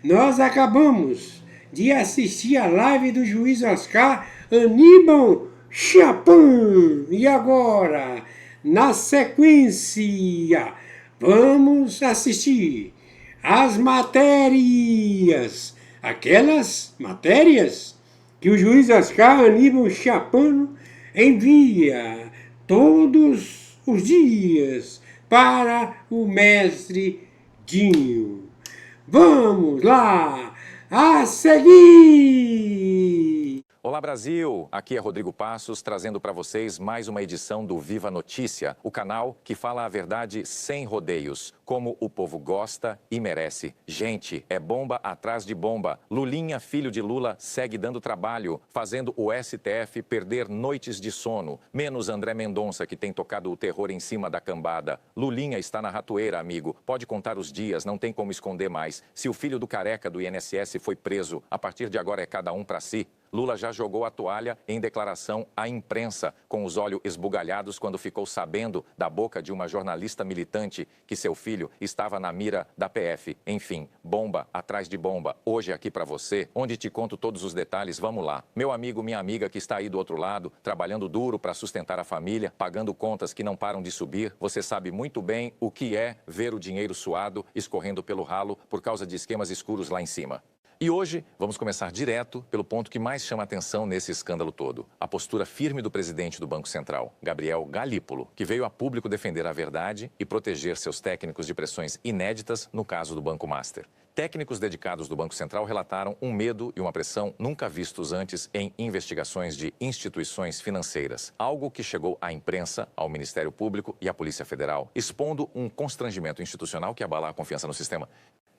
Speaker 1: nós acabamos de assistir a live do juiz Oscar Aníbal Chapin. E agora, na sequência, vamos assistir as matérias, aquelas matérias que o juiz Oscar Aníbal Chapin envia todos os dias para o mestre Dinho. Vamos lá, a seguir!
Speaker 3: Olá Brasil, aqui é Rodrigo Passos trazendo para vocês mais uma edição do Viva Notícia, o canal que fala a verdade sem rodeios, como o povo gosta e merece. Gente, é bomba atrás de bomba. Lulinha, filho de Lula, segue dando trabalho, fazendo o STF perder noites de sono. Menos André Mendonça, que tem tocado o terror em cima da cambada. Lulinha está na ratoeira, amigo. Pode contar os dias, não tem como esconder mais. Se o filho do careca do INSS foi preso, a partir de agora é cada um para si. Lula já jogou a toalha em declaração à imprensa, com os olhos esbugalhados quando ficou sabendo da boca de uma jornalista militante que seu filho estava na mira da PF. Enfim, bomba atrás de bomba. Hoje aqui para você, onde te conto todos os detalhes, vamos lá. Meu amigo, minha amiga que está aí do outro lado, trabalhando duro para sustentar a família, pagando contas que não param de subir, você sabe muito bem o que é ver o dinheiro suado escorrendo pelo ralo por causa de esquemas escuros lá em cima. E hoje vamos começar direto pelo ponto que mais chama atenção nesse escândalo todo. A postura firme do presidente do Banco Central, Gabriel Galípolo, que veio a público defender a verdade e proteger seus técnicos de pressões inéditas no caso do Banco Master. Técnicos dedicados do Banco Central relataram um medo e uma pressão nunca vistos antes em investigações de instituições financeiras. Algo que chegou à imprensa, ao Ministério Público e à Polícia Federal, expondo um constrangimento institucional que abala a confiança no sistema.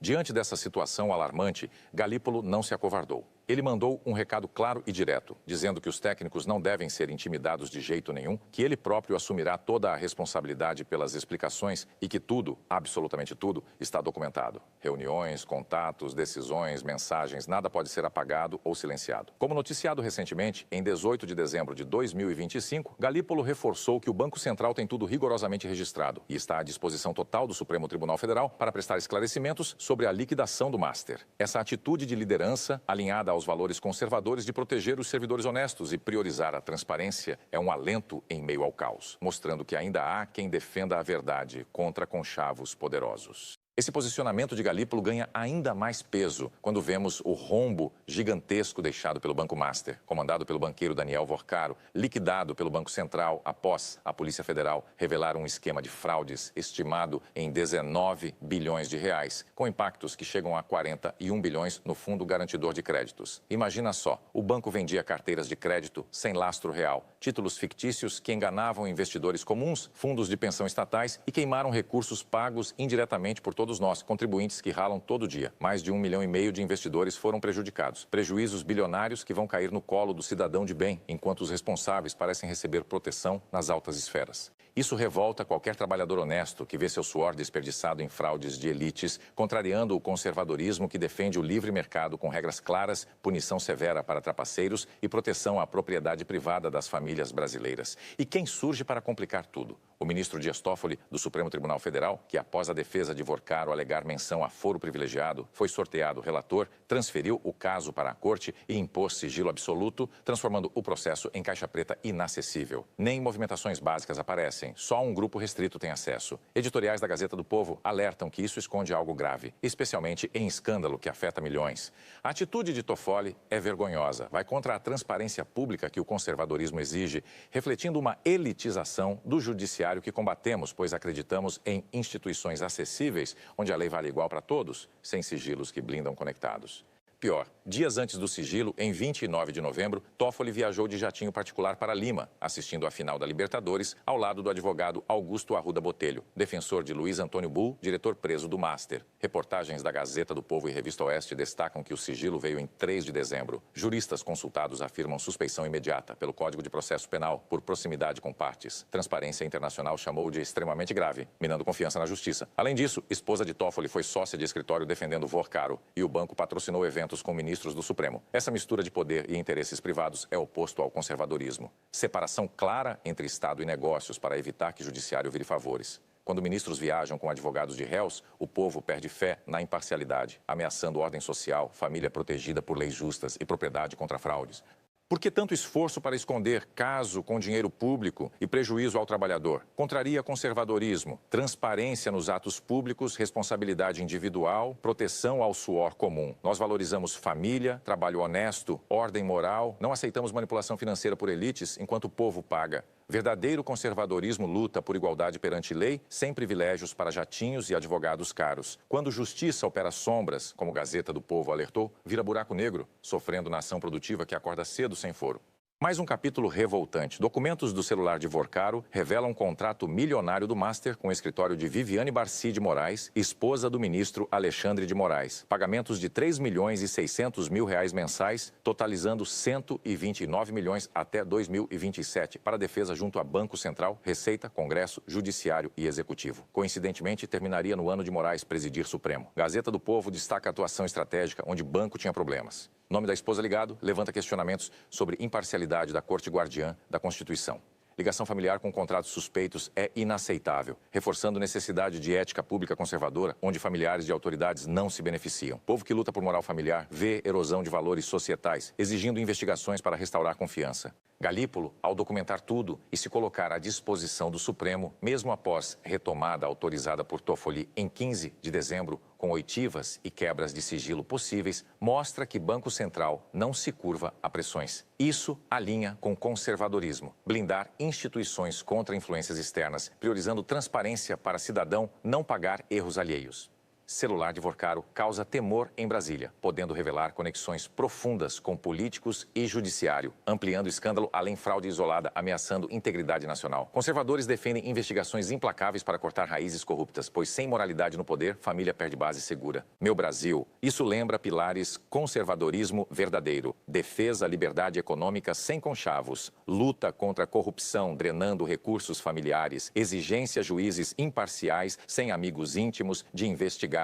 Speaker 3: Diante dessa situação alarmante, Galípolo não se acovardou. Ele mandou um recado claro e direto, dizendo que os técnicos não devem ser intimidados de jeito nenhum, que ele próprio assumirá toda a responsabilidade pelas explicações e que tudo, absolutamente tudo, está documentado. Reuniões, contatos, decisões, mensagens, nada pode ser apagado ou silenciado. Como noticiado recentemente, em 18 de dezembro de 2025, Galípolo reforçou que o Banco Central tem tudo rigorosamente registrado e está à disposição total do Supremo Tribunal Federal para prestar esclarecimentos sobre a liquidação do Master. Essa atitude de liderança, alinhada aos valores conservadores de proteger os servidores honestos e priorizar a transparência, é um alento em meio ao caos, mostrando que ainda há quem defenda a verdade contra conchavos poderosos. Esse posicionamento de Galípolo ganha ainda mais peso quando vemos o rombo gigantesco deixado pelo Banco Master, comandado pelo banqueiro Daniel Vorcaro, liquidado pelo Banco Central após a Polícia Federal revelar um esquema de fraudes estimado em 19 bilhões de reais, com impactos que chegam a 41 bilhões no Fundo Garantidor de Créditos. Imagina só, o banco vendia carteiras de crédito sem lastro real, títulos fictícios que enganavam investidores comuns, fundos de pensão estatais e queimaram recursos pagos indiretamente por todos nós, contribuintes que ralam todo dia. Mais de 1,5 milhão de investidores foram prejudicados. Prejuízos bilionários que vão cair no colo do cidadão de bem, enquanto os responsáveis parecem receber proteção nas altas esferas. Isso revolta qualquer trabalhador honesto que vê seu suor desperdiçado em fraudes de elites, contrariando o conservadorismo que defende o livre mercado com regras claras, punição severa para trapaceiros e proteção à propriedade privada das famílias brasileiras. E quem surge para complicar tudo? O ministro Dias Toffoli, do Supremo Tribunal Federal, que após a defesa de Vorcaro alegar menção a foro privilegiado, foi sorteado relator, transferiu o caso para a corte e impôs sigilo absoluto, transformando o processo em caixa preta inacessível. Nem movimentações básicas aparecem, só um grupo restrito tem acesso. Editoriais da Gazeta do Povo alertam que isso esconde algo grave, especialmente em escândalo que afeta milhões. A atitude de Toffoli é vergonhosa, vai contra a transparência pública que o conservadorismo exige, refletindo uma elitização do judiciário que combatemos, pois acreditamos em instituições acessíveis, onde a lei vale igual para todos, sem sigilos que blindam conectados. Pior, dias antes do sigilo, em 29 de novembro, Toffoli viajou de jatinho particular para Lima, assistindo à final da Libertadores, ao lado do advogado Augusto Arruda Botelho, defensor de Luiz Antônio Bull, diretor preso do Master. Reportagens da Gazeta do Povo e Revista Oeste destacam que o sigilo veio em 3 de dezembro. Juristas consultados afirmam suspeição imediata pelo Código de Processo Penal por proximidade com partes. Transparência Internacional chamou de extremamente grave, minando confiança na justiça. Além disso, esposa de Toffoli foi sócia de escritório defendendo Vorcaro e o banco patrocinou eventos com ministros do Supremo. Essa mistura de poder e interesses privados é oposto ao conservadorismo. Separação clara entre Estado e negócios para evitar que o judiciário vire favores. Quando ministros viajam com advogados de réus, o povo perde fé na imparcialidade, ameaçando ordem social, família protegida por leis justas e propriedade contra fraudes. Por que tanto esforço para esconder caso com dinheiro público e prejuízo ao trabalhador? Contraria conservadorismo, transparência nos atos públicos, responsabilidade individual, proteção ao suor comum. Nós valorizamos família, trabalho honesto, ordem moral, não aceitamos manipulação financeira por elites enquanto o povo paga. Verdadeiro conservadorismo luta por igualdade perante lei, sem privilégios para jatinhos e advogados caros. Quando justiça opera sombras, como Gazeta do Povo alertou, vira buraco negro, sofrendo nação produtiva que acorda cedo sem foro. Mais um capítulo revoltante. Documentos do celular de Vorcaro revelam um contrato milionário do Master com o escritório de Viviane Barci de Moraes, esposa do ministro Alexandre de Moraes. Pagamentos de 3.600.000 mensais, totalizando 129 milhões até 2027, para a defesa junto a Banco Central, Receita, Congresso, Judiciário e Executivo. Coincidentemente, terminaria no ano de Moraes presidir Supremo. Gazeta do Povo destaca a atuação estratégica onde banco tinha problemas. Nome da esposa ligado levanta questionamentos sobre imparcialidade da Corte Guardiã da Constituição. Ligação familiar com contratos suspeitos é inaceitável, reforçando necessidade de ética pública conservadora, onde familiares de autoridades não se beneficiam. Povo que luta por moral familiar vê erosão de valores societais, exigindo investigações para restaurar confiança. Galípolo, ao documentar tudo e se colocar à disposição do Supremo, mesmo após retomada autorizada por Toffoli em 15 de dezembro, com oitivas e quebras de sigilo possíveis, mostra que Banco Central não se curva a pressões. Isso alinha com conservadorismo. Blindar instituições contra influências externas, priorizando transparência para cidadão não pagar erros alheios. Celular de Vorcaro causa temor em Brasília, podendo revelar conexões profundas com políticos e judiciário, ampliando o escândalo além fraude isolada, ameaçando integridade nacional. Conservadores defendem investigações implacáveis para cortar raízes corruptas, pois sem moralidade no poder, família perde base segura. Meu Brasil, isso lembra pilares conservadorismo verdadeiro, defesa, liberdade econômica sem conchavos, luta contra a corrupção, drenando recursos familiares, exigência juízes imparciais, sem amigos íntimos, de investigar.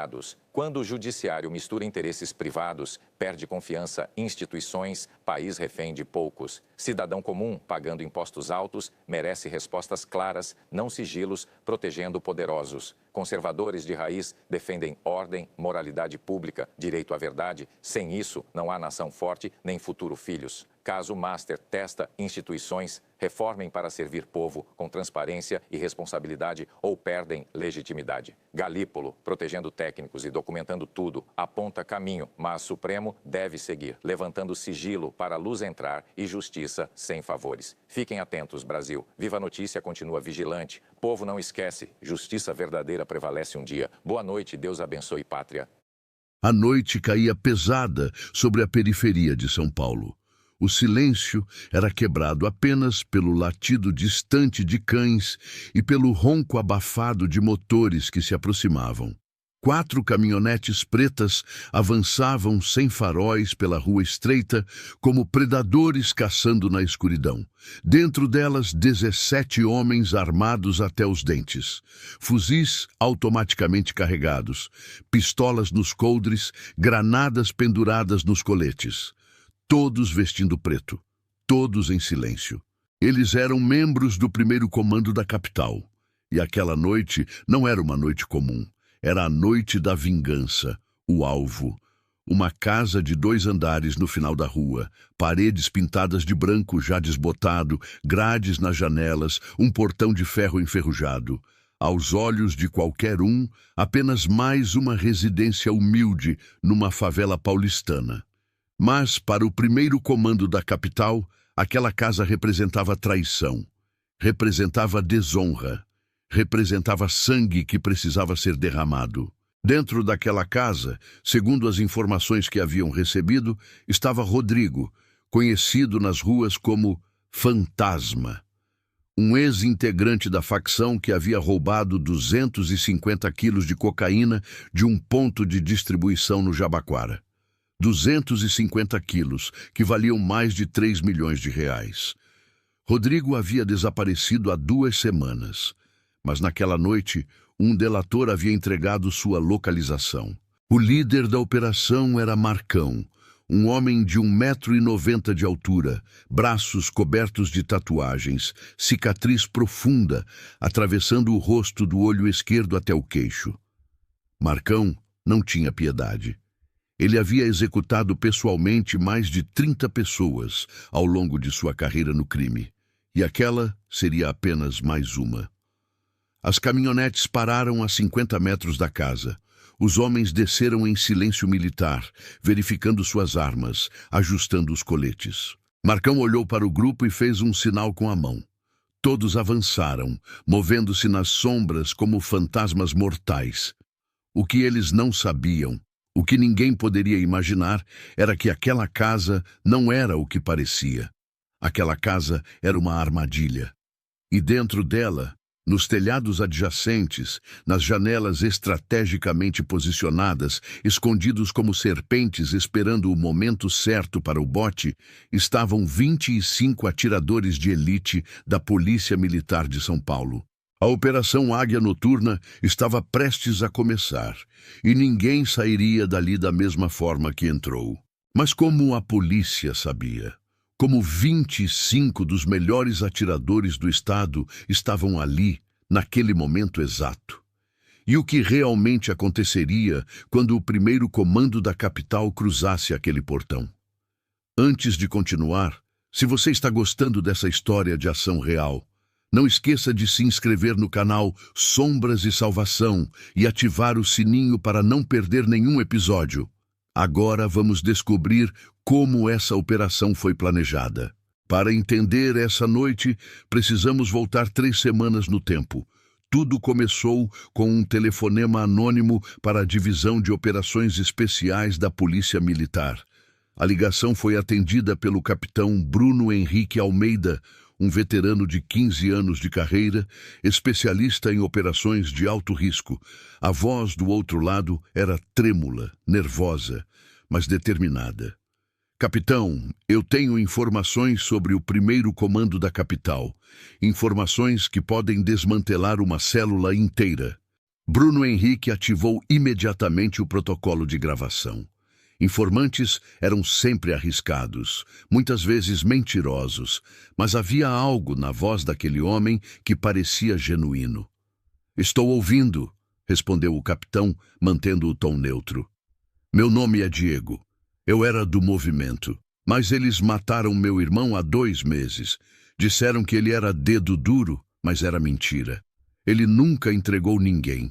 Speaker 3: Quando o judiciário mistura interesses privados, perde confiança em instituições, país refém de poucos. Cidadão comum, pagando impostos altos, merece respostas claras, não sigilos, protegendo poderosos. Conservadores de raiz defendem ordem, moralidade pública, direito à verdade. Sem isso, não há nação forte nem futuro filhos. Caso Master testa instituições, reformem para servir povo com transparência e responsabilidade ou perdem legitimidade. Galípolo, protegendo técnicos e documentando tudo, aponta caminho, mas Supremo deve seguir, levantando sigilo para a luz entrar e justiça sem favores. Fiquem atentos, Brasil. Viva a Notícia continua vigilante. Povo não esquece. Justiça verdadeira prevalece um dia. Boa noite, Deus abençoe pátria.
Speaker 4: A noite caía pesada sobre a periferia de São Paulo. O silêncio era quebrado apenas pelo latido distante de cães e pelo ronco abafado de motores que se aproximavam. 4 caminhonetes pretas avançavam sem faróis pela rua estreita, como predadores caçando na escuridão. Dentro delas, 17 homens armados até os dentes. Fuzis automaticamente carregados, pistolas nos coldres, granadas penduradas nos coletes. Todos vestindo preto, todos em silêncio. Eles eram membros do primeiro comando da capital. E aquela noite não era uma noite comum. Era a noite da vingança, o alvo. Uma casa de 2 andares no final da rua, paredes pintadas de branco já desbotado, grades nas janelas, um portão de ferro enferrujado. Aos olhos de qualquer um, apenas mais uma residência humilde numa favela paulistana. Mas, para o primeiro comando da capital, aquela casa representava traição, representava desonra, representava sangue que precisava ser derramado. Dentro daquela casa, segundo as informações que haviam recebido, estava Rodrigo, conhecido nas ruas como Fantasma, um ex-integrante da facção que havia roubado 250 quilos de cocaína de um ponto de distribuição no Jabaquara. 250 quilos, que valiam mais de 3 milhões de reais. Rodrigo havia desaparecido há 2 semanas, mas naquela noite, um delator havia entregado sua localização. O líder da operação era Marcão, um homem de 1,90 m de altura, braços cobertos de tatuagens, cicatriz profunda, atravessando o rosto do olho esquerdo até o queixo. Marcão não tinha piedade. Ele havia executado pessoalmente mais de 30 pessoas ao longo de sua carreira no crime, e aquela seria apenas mais uma. As caminhonetes pararam a 50 metros da casa. Os homens desceram em silêncio militar, verificando suas armas, ajustando os coletes. Marcão olhou para o grupo e fez um sinal com a mão. Todos avançaram, movendo-se nas sombras como fantasmas mortais. O que eles não sabiam, o que ninguém poderia imaginar, era que aquela casa não era o que parecia. Aquela casa era uma armadilha. E dentro dela, nos telhados adjacentes, nas janelas estrategicamente posicionadas, escondidos como serpentes esperando o momento certo para o bote, estavam 25 atiradores de elite da Polícia Militar de São Paulo. A Operação Águia Noturna estava prestes a começar, e ninguém sairia dali da mesma forma que entrou. Mas como a polícia sabia? Como 25 dos melhores atiradores do estado estavam ali, naquele momento exato. E o que realmente aconteceria quando o primeiro comando da capital cruzasse aquele portão? Antes de continuar, se você está gostando dessa história de ação real, não esqueça de se inscrever no canal Sombras e Salvação e ativar o sininho para não perder nenhum episódio. Agora vamos descobrir como essa operação foi planejada. Para entender essa noite, precisamos voltar 3 semanas no tempo. Tudo começou com um telefonema anônimo para a Divisão de Operações Especiais da Polícia Militar. A ligação foi atendida pelo capitão Bruno Henrique Almeida, um veterano de 15 anos de carreira, especialista em operações de alto risco. A voz do outro lado era trêmula, nervosa, mas determinada. Capitão, eu tenho informações sobre o primeiro comando da capital. Informações que podem desmantelar uma célula inteira. Bruno Henrique ativou imediatamente o protocolo de gravação. Informantes eram sempre arriscados, muitas vezes mentirosos, mas havia algo na voz daquele homem que parecia genuíno. Estou ouvindo, respondeu o capitão, mantendo o tom neutro. Meu nome é Diego. Eu era do movimento, mas eles mataram meu irmão há 2 meses. Disseram que ele era dedo duro, mas era mentira. Ele nunca entregou ninguém.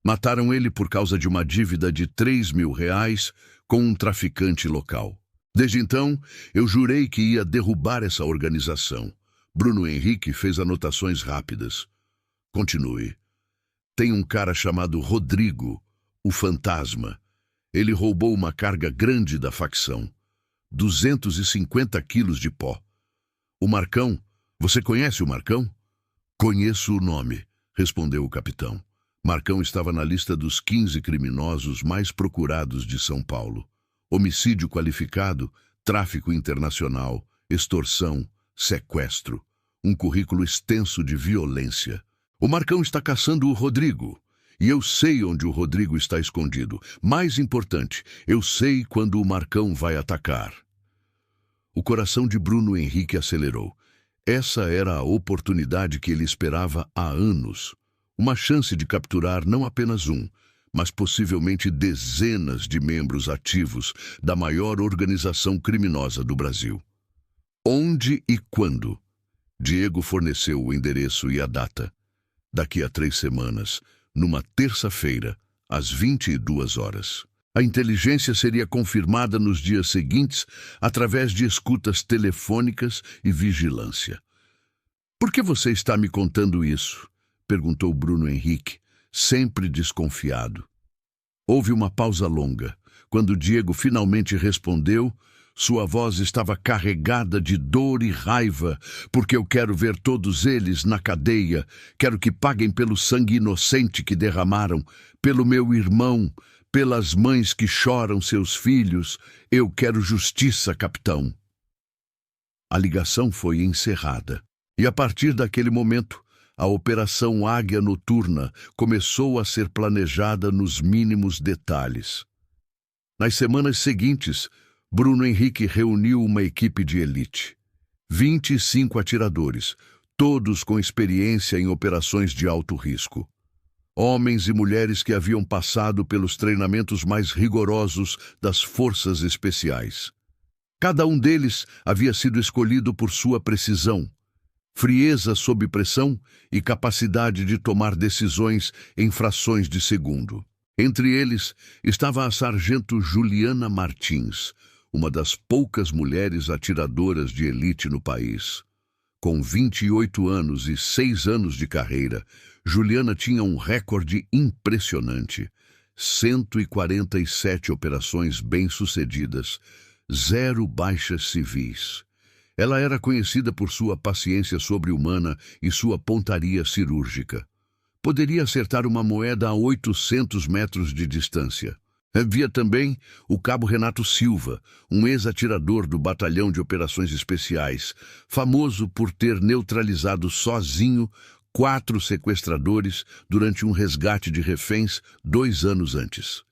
Speaker 4: Mataram ele por causa de uma dívida de 3 mil reais com um traficante local. Desde então, eu jurei que ia derrubar essa organização. Bruno Henrique fez anotações rápidas. Continue. Tem um cara chamado Rodrigo, o Fantasma. Ele roubou uma carga grande da facção. 250 quilos de pó. O Marcão, você conhece o Marcão? Conheço o nome, respondeu o capitão. Marcão estava na lista dos 15 criminosos mais procurados de São Paulo. Homicídio qualificado, tráfico internacional, extorsão, sequestro. Um currículo extenso de violência. O Marcão está caçando o Rodrigo. E eu sei onde o Rodrigo está escondido. Mais importante, eu sei quando o Marcão vai atacar. O coração de Bruno Henrique acelerou. Essa era a oportunidade que ele esperava há anos. Uma chance de capturar não apenas um, mas possivelmente dezenas de membros ativos da maior organização criminosa do Brasil. Onde e quando? Diego forneceu o endereço e a data. Daqui a 3 semanas, numa terça-feira, às 22 horas. A inteligência seria confirmada nos dias seguintes através de escutas telefônicas e vigilância. Por que você está me contando isso? Perguntou Bruno Henrique, sempre desconfiado. Houve uma pausa longa. Quando Diego finalmente respondeu, sua voz estava carregada de dor e raiva, porque eu quero ver todos eles na cadeia, quero que paguem pelo sangue inocente que derramaram, pelo meu irmão, pelas mães que choram seus filhos. Eu quero justiça, capitão. A ligação foi encerrada, e a partir daquele momento, a Operação Águia Noturna começou a ser planejada nos mínimos detalhes. Nas semanas seguintes, Bruno Henrique reuniu uma equipe de elite. 25 atiradores, todos com experiência em operações de alto risco. Homens e mulheres que haviam passado pelos treinamentos mais rigorosos das forças especiais. Cada um deles havia sido escolhido por sua precisão, frieza sob pressão e capacidade de tomar decisões em frações de segundo. Entre eles estava a sargento Juliana Martins, uma das poucas mulheres atiradoras de elite no país. Com 28 anos e 6 anos de carreira, Juliana tinha um recorde impressionante. 147 operações bem-sucedidas, 0 baixas civis. Ela era conhecida por sua paciência sobre-humana e sua pontaria cirúrgica. Poderia acertar uma moeda a 800 metros de distância. Havia também o cabo Renato Silva, um ex-atirador do Batalhão de Operações Especiais, famoso por ter neutralizado sozinho 4 sequestradores durante um resgate de reféns 2 anos antes.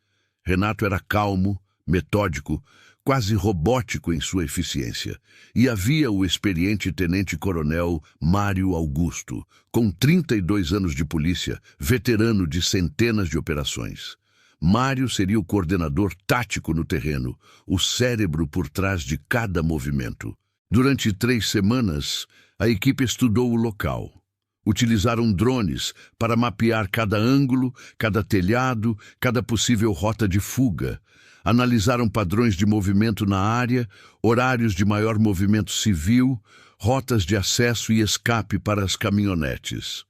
Speaker 4: Renato era calmo, metódico, quase robótico em sua eficiência. E havia o experiente tenente-coronel Mário Augusto, com 32 anos de polícia, veterano de centenas de operações. Mário seria o coordenador tático no terreno, o cérebro por trás de cada movimento. Durante 3 semanas, a equipe estudou o local. Utilizaram drones para mapear cada ângulo, cada telhado, cada possível rota de fuga. Analisaram padrões de movimento na área, horários de maior movimento civil, rotas de acesso e escape para as caminhonetes.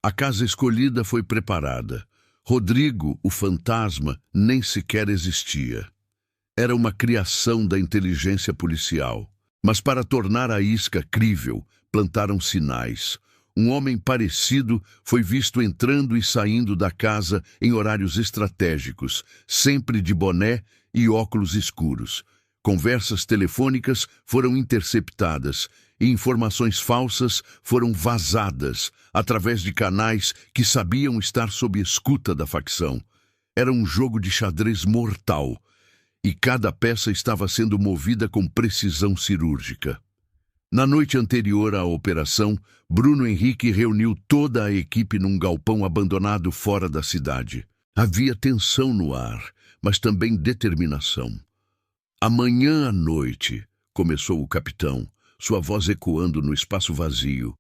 Speaker 4: A casa escolhida foi preparada. Rodrigo, o fantasma, nem sequer existia. Era uma criação da inteligência policial. Mas para tornar a isca crível, plantaram sinais. Um homem parecido foi visto entrando e saindo da casa em horários estratégicos, sempre de boné e óculos escuros. Conversas telefônicas foram interceptadas e informações falsas foram vazadas através de canais que sabiam estar sob escuta da facção. Era um jogo de xadrez mortal e cada peça estava sendo movida com precisão cirúrgica. Na noite anterior à operação, Bruno Henrique reuniu toda a equipe num galpão abandonado fora da cidade. Havia tensão no ar, mas também determinação. Amanhã à noite, começou o capitão, sua voz ecoando no espaço vazio,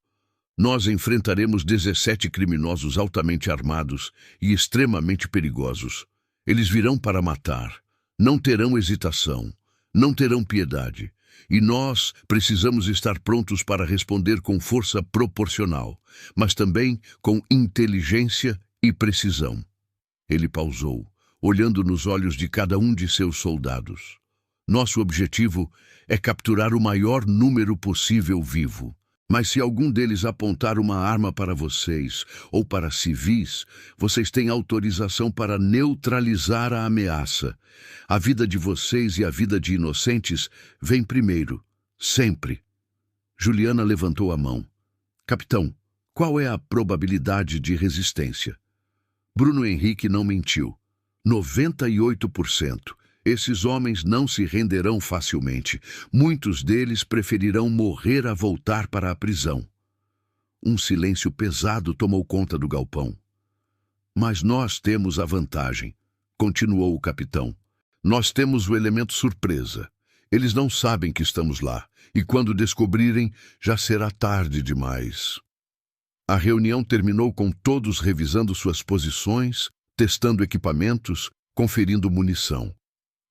Speaker 4: nós enfrentaremos 17 criminosos altamente armados e extremamente perigosos. Eles virão para matar. Não terão hesitação. Não terão piedade. E nós precisamos estar prontos para responder com força proporcional, mas também com inteligência e precisão. Ele pausou, olhando nos olhos de cada um de seus soldados. Nosso objetivo é capturar o maior número possível vivo. Mas se algum deles apontar uma arma para vocês ou para civis, vocês têm autorização para neutralizar a ameaça. A vida de vocês e a vida de inocentes vem primeiro, sempre. Juliana levantou a mão. Capitão, qual é a probabilidade de resistência? Bruno Henrique não mentiu. 98%. Esses homens não se renderão facilmente. Muitos deles preferirão morrer a voltar para a prisão. Um silêncio pesado tomou conta do galpão. Mas nós temos a vantagem, continuou o capitão. Nós temos o elemento surpresa. Eles não sabem que estamos lá, e quando descobrirem, já será tarde demais. A reunião terminou com todos revisando suas posições, testando equipamentos, conferindo munição.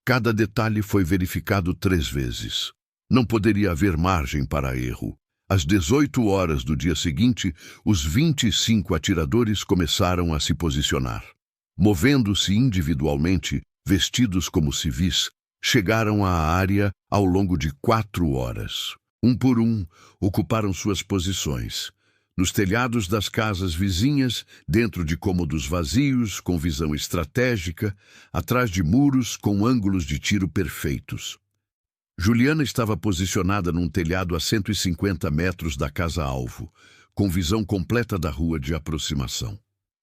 Speaker 4: Cada detalhe foi verificado 3 vezes. Não poderia haver margem para erro. Às 18 horas do dia seguinte, os 25 atiradores começaram a se posicionar. movendo-se individualmente, vestidos como civis, chegaram à área ao longo de 4 horas. Um por um, ocuparam suas posições. Nos telhados das casas vizinhas, dentro de cômodos vazios, com visão estratégica, atrás de muros com ângulos de tiro perfeitos. Juliana estava posicionada num telhado a 150 metros da casa-alvo, com visão completa da rua de aproximação.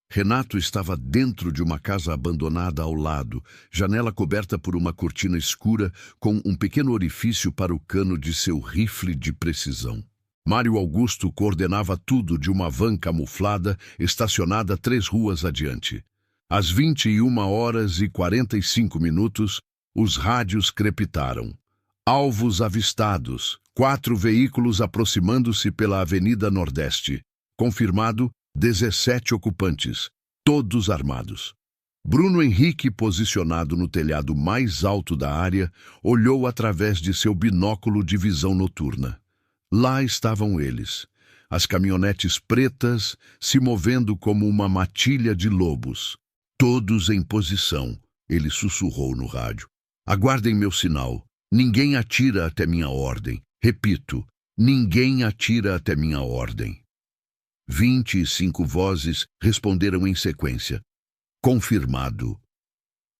Speaker 4: Renato estava dentro de uma casa abandonada ao lado, janela coberta por uma cortina escura com um pequeno orifício para o cano de seu rifle de precisão. Mário Augusto coordenava tudo de uma van camuflada estacionada 3 ruas adiante. Às 21h45, os rádios crepitaram. Alvos avistados, 4 veículos aproximando-se pela Avenida Nordeste. Confirmado, 17 ocupantes, todos armados. Bruno Henrique, posicionado no telhado mais alto da área, olhou através de seu binóculo de visão noturna. Lá estavam eles, as caminhonetes pretas se movendo como uma matilha de lobos. Todos em posição, ele sussurrou no rádio. Aguardem meu sinal. Ninguém atira até minha ordem. Repito, ninguém atira até minha ordem. 25 vozes responderam em sequência. Confirmado.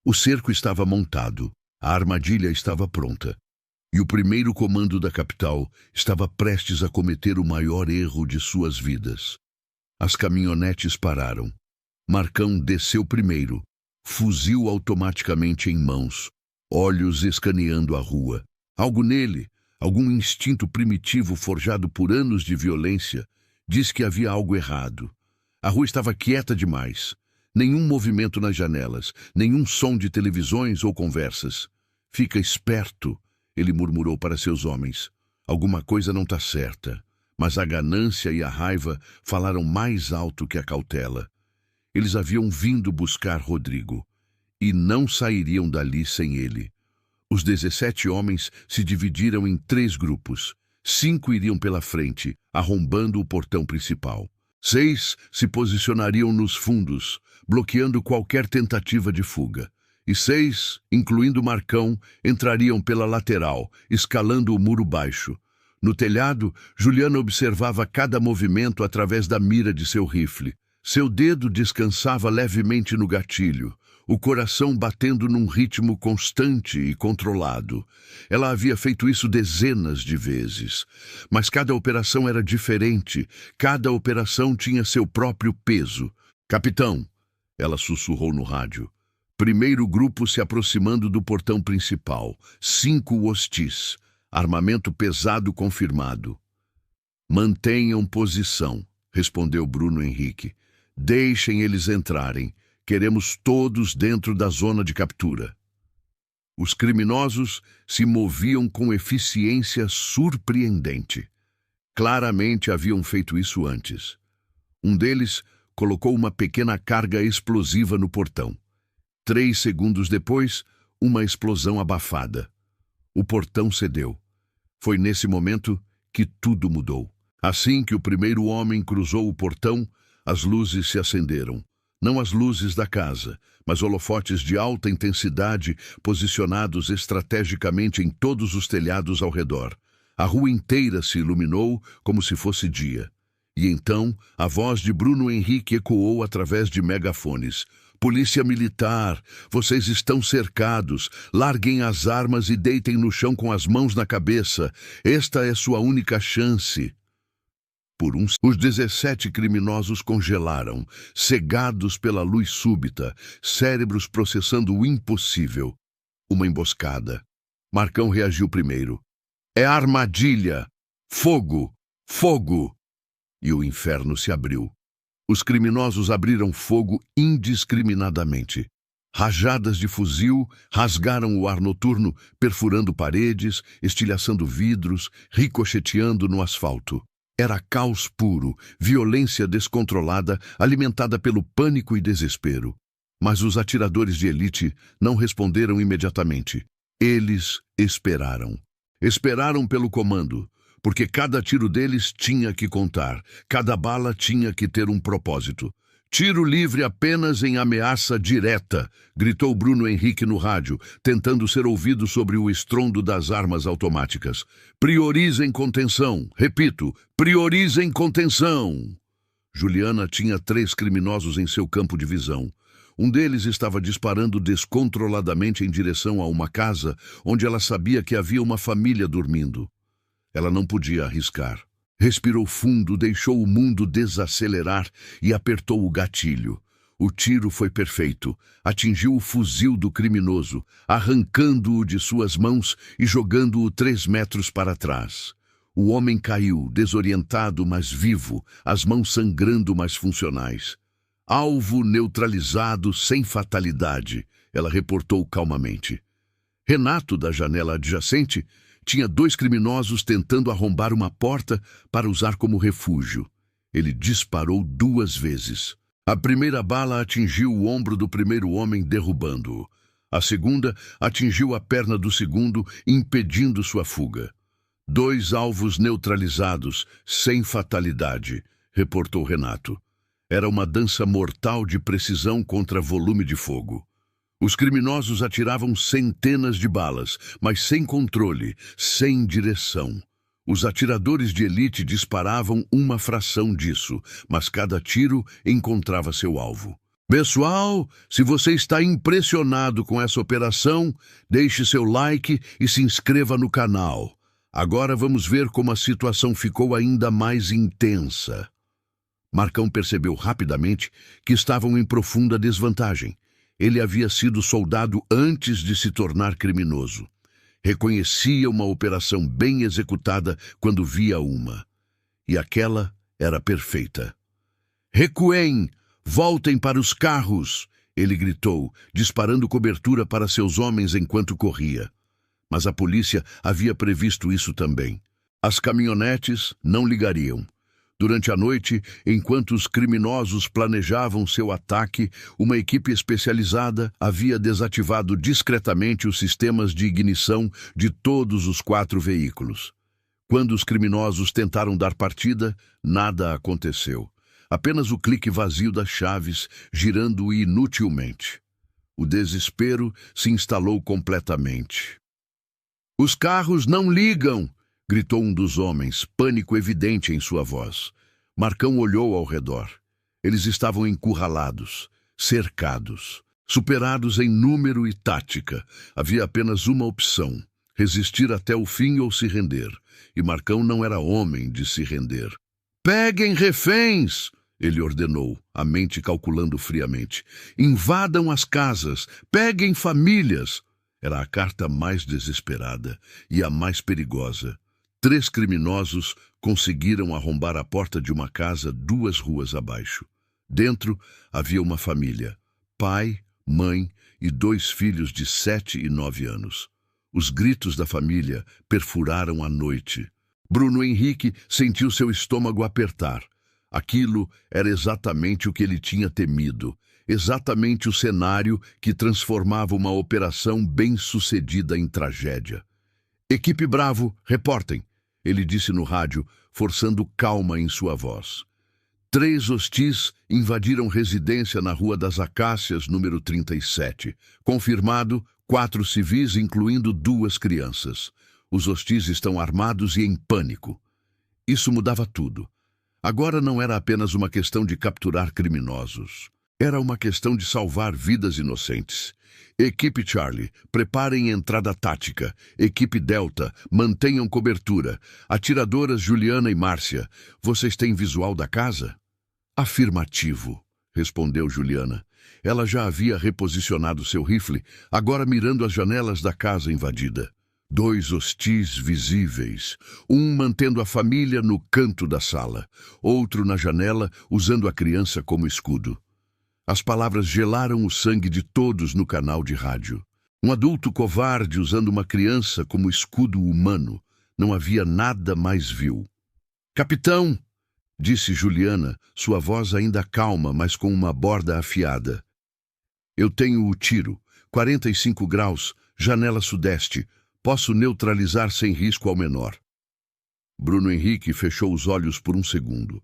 Speaker 4: O cerco estava montado, a armadilha estava pronta. E o primeiro comando da capital estava prestes a cometer o maior erro de suas vidas. As caminhonetes pararam. Marcão desceu primeiro, fuzil automaticamente em mãos, olhos escaneando a rua. Algo nele, algum instinto primitivo forjado por anos de violência, diz que havia algo errado. A rua estava quieta demais. Nenhum movimento nas janelas, nenhum som de televisões ou conversas. Fica esperto, ele murmurou para seus homens. Alguma coisa não está certa. Mas a ganância e a raiva falaram mais alto que a cautela. Eles haviam vindo buscar Rodrigo. E não sairiam dali sem ele. Os 17 homens se dividiram em 3 grupos. 5 iriam pela frente, arrombando o portão principal. 6 se posicionariam nos fundos, bloqueando qualquer tentativa de fuga. E 6, incluindo Marcão, entrariam pela lateral, escalando o muro baixo. No telhado, Juliana observava cada movimento através da mira de seu rifle. Seu dedo descansava levemente no gatilho, o coração batendo num ritmo constante e controlado. Ela havia feito isso dezenas de vezes. Mas cada operação era diferente, cada operação tinha seu próprio peso. Capitão, ela sussurrou no rádio. Primeiro grupo se aproximando do portão principal. 5 hostis. Armamento pesado confirmado. Mantenham posição, respondeu Bruno Henrique. Deixem eles entrarem. Queremos todos dentro da zona de captura. Os criminosos se moviam com eficiência surpreendente. Claramente haviam feito isso antes. Um deles colocou uma pequena carga explosiva no portão. 3 segundos depois, uma explosão abafada. O portão cedeu. Foi nesse momento que tudo mudou. Assim que o primeiro homem cruzou o portão, as luzes se acenderam. Não as luzes da casa, mas holofotes de alta intensidade posicionados estrategicamente em todos os telhados ao redor. A rua inteira se iluminou como se fosse dia. E então, a voz de Bruno Henrique ecoou através de megafones. Polícia Militar, vocês estão cercados. Larguem as armas e deitem no chão com as mãos na cabeça. Esta é sua única chance. Os 17 criminosos congelaram, cegados pela luz súbita, cérebros processando o impossível. Uma emboscada. Marcão reagiu primeiro. É armadilha! Fogo! Fogo! E o inferno se abriu. Os criminosos abriram fogo indiscriminadamente. Rajadas de fuzil rasgaram o ar noturno, perfurando paredes, estilhaçando vidros, ricocheteando no asfalto. Era caos puro, violência descontrolada, alimentada pelo pânico e desespero. Mas os atiradores de elite não responderam imediatamente. Eles esperaram. Esperaram pelo comando, porque cada tiro deles tinha que contar, cada bala tinha que ter um propósito. Tiro livre apenas em ameaça direta, gritou Bruno Henrique no rádio, tentando ser ouvido sobre o estrondo das armas automáticas. Priorizem contenção. Repito, priorizem contenção. Juliana tinha 3 criminosos em seu campo de visão. Um deles estava disparando descontroladamente em direção a uma casa onde ela sabia que havia uma família dormindo. Ela não podia arriscar. Respirou fundo, deixou o mundo desacelerar e apertou o gatilho. O tiro foi perfeito. Atingiu o fuzil do criminoso, arrancando-o de suas mãos e jogando-o 3 metros para trás. O homem caiu, desorientado, mas vivo, as mãos sangrando, mas funcionais. Alvo neutralizado, sem fatalidade, ela reportou calmamente. Renato, da janela adjacente, tinha 2 criminosos tentando arrombar uma porta para usar como refúgio. Ele disparou 2 vezes. A primeira bala atingiu o ombro do primeiro homem, derrubando-o. A segunda atingiu a perna do segundo, impedindo sua fuga. 2 alvos neutralizados, sem fatalidade, reportou Renato. Era uma dança mortal de precisão contra volume de fogo. Os criminosos atiravam centenas de balas, mas sem controle, sem direção. Os atiradores de elite disparavam uma fração disso, mas cada tiro encontrava seu alvo. Pessoal, se você está impressionado com essa operação, deixe seu like e se inscreva no canal. Agora vamos ver como a situação ficou ainda mais intensa. Marcão percebeu rapidamente que estavam em profunda desvantagem. Ele havia sido soldado antes de se tornar criminoso. Reconhecia uma operação bem executada quando via uma. E aquela era perfeita. Recuem! Voltem para os carros! Ele gritou, disparando cobertura para seus homens enquanto corria. Mas a polícia havia previsto isso também. As caminhonetes não ligariam. Durante a noite, enquanto os criminosos planejavam seu ataque, uma equipe especializada havia desativado discretamente os sistemas de ignição de todos os 4 veículos. Quando os criminosos tentaram dar partida, nada aconteceu. Apenas o clique vazio das chaves, girando inutilmente. O desespero se instalou completamente. "Os carros não ligam!" gritou um dos homens, pânico evidente em sua voz. Marcão olhou ao redor. Eles estavam encurralados, cercados, superados em número e tática. Havia apenas uma opção: resistir até o fim ou se render. E Marcão não era homem de se render. "Peguem reféns!" ele ordenou, a mente calculando friamente. "Invadam as casas! Peguem famílias!" Era a carta mais desesperada e a mais perigosa. 3 criminosos conseguiram arrombar a porta de uma casa 2 ruas abaixo. Dentro havia uma família: pai, mãe e 2 filhos de 7 e 9 anos. Os gritos da família perfuraram a noite. Bruno Henrique sentiu seu estômago apertar. Aquilo era exatamente o que ele tinha temido. Exatamente o cenário que transformava uma operação bem-sucedida em tragédia. "Equipe Bravo, reportem", ele disse no rádio, forçando calma em sua voz. 3 hostis invadiram residência na Rua das Acácias, número 37. Confirmado, 4 civis, incluindo 2 crianças. Os hostis estão armados e em pânico. Isso mudava tudo. Agora não era apenas uma questão de capturar criminosos. Era uma questão de salvar vidas inocentes. Equipe Charlie, preparem entrada tática. Equipe Delta, mantenham cobertura. Atiradoras Juliana e Márcia, vocês têm visual da casa? Afirmativo, respondeu Juliana. Ela já havia reposicionado seu rifle, agora mirando as janelas da casa invadida. 2 hostis visíveis, um mantendo a família no canto da sala, outro na janela usando a criança como escudo. As palavras gelaram o sangue de todos no canal de rádio. Um adulto covarde usando uma criança como escudo humano. Não havia nada mais vil. "Capitão", disse Juliana, sua voz ainda calma, mas com uma borda afiada. "Eu tenho o tiro, 45 graus, janela sudeste. Posso neutralizar sem risco ao menor." Bruno Henrique fechou os olhos por um segundo.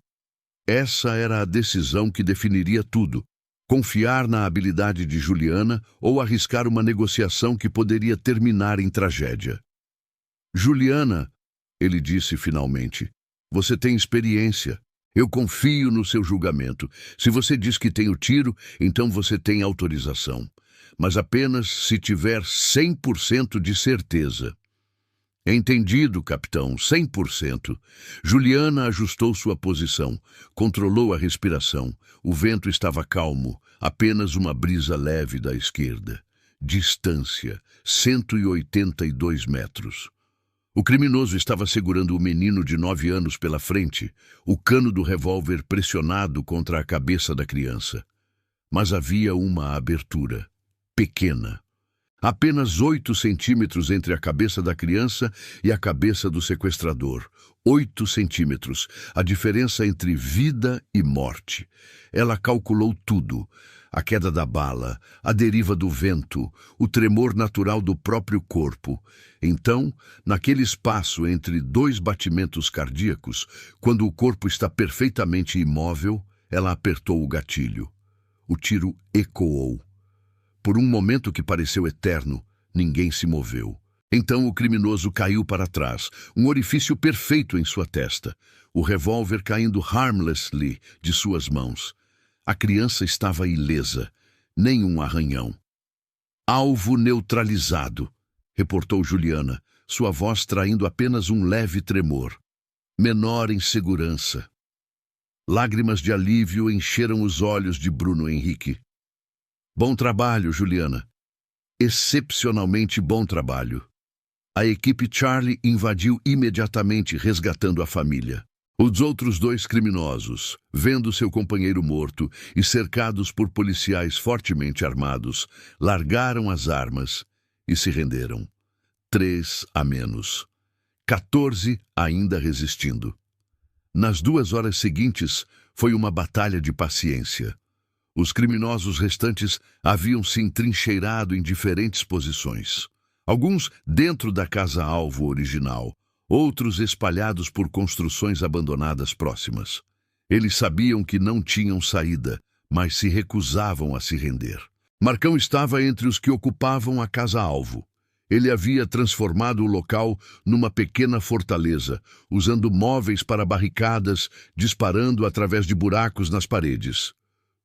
Speaker 4: Essa era a decisão que definiria tudo. Confiar na habilidade de Juliana ou arriscar uma negociação que poderia terminar em tragédia. Juliana, ele disse finalmente, você tem experiência. Eu confio no seu julgamento. Se você diz que tem o tiro, então você tem autorização. Mas apenas se tiver 100% de certeza. Entendido, capitão, 100%. Juliana ajustou sua posição, controlou a respiração. O vento estava calmo, apenas uma brisa leve da esquerda. Distância, 182 metros. O criminoso estava segurando o menino de 9 anos pela frente, o cano do revólver pressionado contra a cabeça da criança. Mas havia uma abertura, pequena. Apenas 8 centímetros entre a cabeça da criança e a cabeça do sequestrador. 8 centímetros, a diferença entre vida e morte. Ela calculou tudo. A queda da bala, a deriva do vento, o tremor natural do próprio corpo. Então, naquele espaço entre 2 batimentos cardíacos, quando o corpo está perfeitamente imóvel, ela apertou o gatilho. O tiro ecoou. Por um momento que pareceu eterno, ninguém se moveu. Então o criminoso caiu para trás, um orifício perfeito em sua testa, o revólver caindo harmlessly de suas mãos. A criança estava ilesa, nenhum arranhão. Alvo neutralizado, reportou Juliana, sua voz traindo apenas um leve tremor. Menor insegurança. Lágrimas de alívio encheram os olhos de Bruno Henrique. Bom trabalho, Juliana. Excepcionalmente bom trabalho. A equipe Charlie invadiu imediatamente, resgatando a família. Os outros 2 criminosos, vendo seu companheiro morto e cercados por policiais fortemente armados, largaram as armas e se renderam. 3 a menos. 14 ainda resistindo. Nas 2 horas seguintes, foi uma batalha de paciência. Os criminosos restantes haviam se entrincheirado em diferentes posições. Alguns dentro da casa-alvo original, outros espalhados por construções abandonadas próximas. Eles sabiam que não tinham saída, mas se recusavam a se render. Marcão estava entre os que ocupavam a casa-alvo. Ele havia transformado o local numa pequena fortaleza, usando móveis para barricadas, disparando através de buracos nas paredes.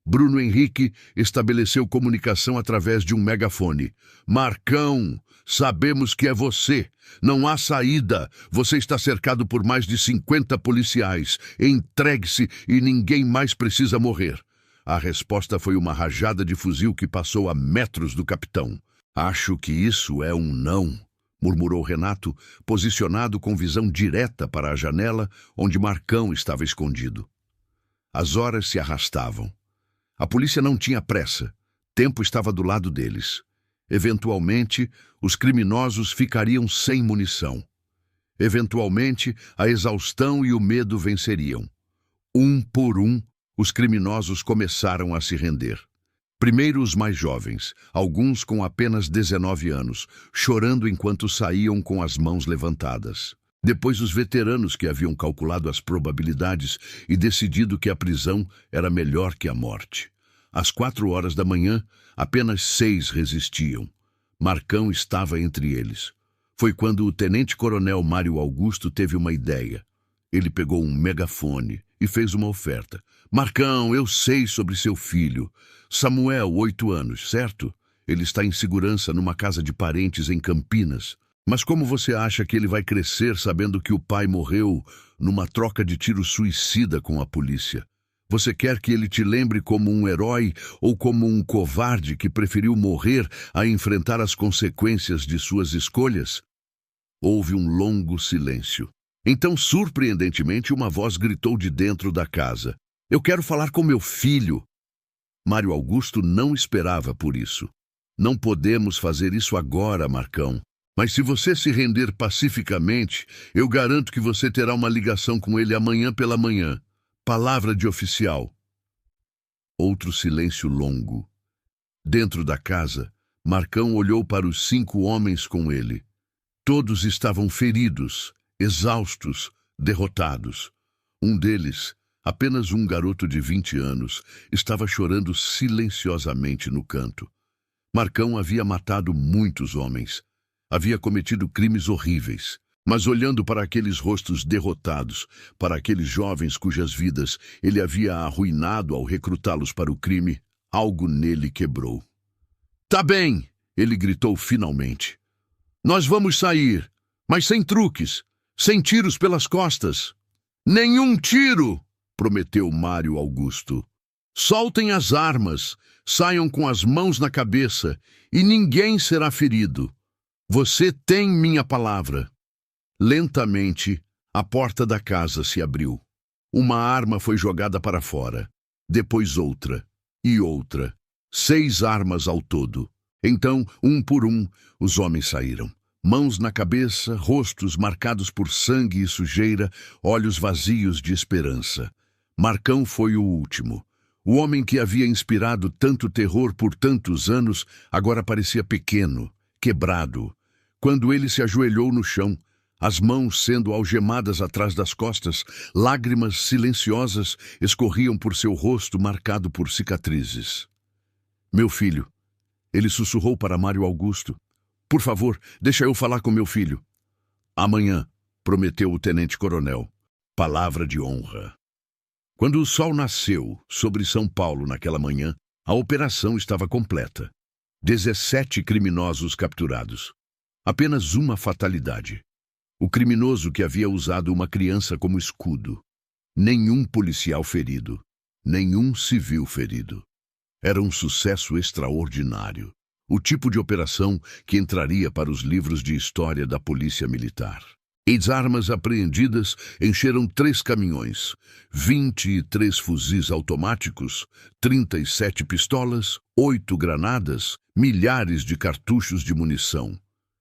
Speaker 4: Bruno Henrique estabeleceu comunicação através de um megafone. Marcão, sabemos que é você. Não há saída. Você está cercado por mais de 50 policiais. Entregue-se e ninguém mais precisa morrer. A resposta foi uma rajada de fuzil que passou a metros do capitão. Acho que isso é um não, murmurou Renato, posicionado com visão direta para a janela onde Marcão estava escondido. As horas se arrastavam. A polícia não tinha pressa. Tempo estava do lado deles. Eventualmente, os criminosos ficariam sem munição. Eventualmente, a exaustão e o medo venceriam. Um por um, os criminosos começaram a se render. Primeiro os mais jovens, alguns com apenas 19 anos, chorando enquanto saíam com as mãos levantadas. Depois os veteranos que haviam calculado as probabilidades e decidido que a prisão era melhor que a morte. Às 4 horas da manhã, apenas 6 resistiam. Marcão estava entre eles. Foi quando o tenente-coronel Mário Augusto teve uma ideia. Ele pegou um megafone e fez uma oferta. Marcão, eu sei sobre seu filho. Samuel, 8 anos, certo? Ele está em segurança numa casa de parentes em Campinas. Mas como você acha que ele vai crescer sabendo que o pai morreu numa troca de tiro suicida com a polícia? Você quer que ele te lembre como um herói ou como um covarde que preferiu morrer a enfrentar as consequências de suas escolhas? Houve um longo silêncio. Então, surpreendentemente, uma voz gritou de dentro da casa. Eu quero falar com meu filho. Mário Augusto não esperava por isso. Não podemos fazer isso agora, Marcão. Mas se você se render pacificamente, eu garanto que você terá uma ligação com ele amanhã pela manhã. Palavra de oficial. Outro silêncio longo. Dentro da casa, Marcão olhou para os 5 homens com ele. Todos estavam feridos, exaustos, derrotados. Um deles, Apenas um garoto de 20 anos estava chorando silenciosamente no canto. Marcão havia matado muitos homens. Havia cometido crimes horríveis. Mas olhando para aqueles rostos derrotados, para aqueles jovens cujas vidas ele havia arruinado ao recrutá-los para o crime, algo nele quebrou. "Tá bem!" ele gritou finalmente. "Nós vamos sair, mas sem truques, sem tiros pelas costas." "Nenhum tiro!" prometeu Mário Augusto. "Soltem as armas, saiam com as mãos na cabeça e ninguém será ferido. Você tem minha palavra." Lentamente, a porta da casa se abriu. Uma arma foi jogada para fora, depois outra e outra. 6 armas ao todo. Então, um por um, os homens saíram. Mãos na cabeça, rostos marcados por sangue e sujeira, olhos vazios de esperança. Marcão foi o último. O homem que havia inspirado tanto terror por tantos anos agora parecia pequeno, quebrado. Quando ele se ajoelhou no chão, as mãos sendo algemadas atrás das costas, lágrimas silenciosas escorriam por seu rosto marcado por cicatrizes. "Meu filho," ele sussurrou para Mário Augusto. "Por favor, deixa eu falar com meu filho." "Amanhã," prometeu o tenente-coronel. Palavra de honra. Quando o sol nasceu sobre São Paulo naquela manhã, a operação estava completa. 17 criminosos capturados. Apenas uma fatalidade. O criminoso que havia usado uma criança como escudo. Nenhum policial ferido. Nenhum civil ferido. Era um sucesso extraordinário. O tipo de operação que entraria para os livros de história da Polícia Militar. As armas apreendidas encheram 3 caminhões, 23 fuzis automáticos, 37 pistolas, 8 granadas, milhares de cartuchos de munição.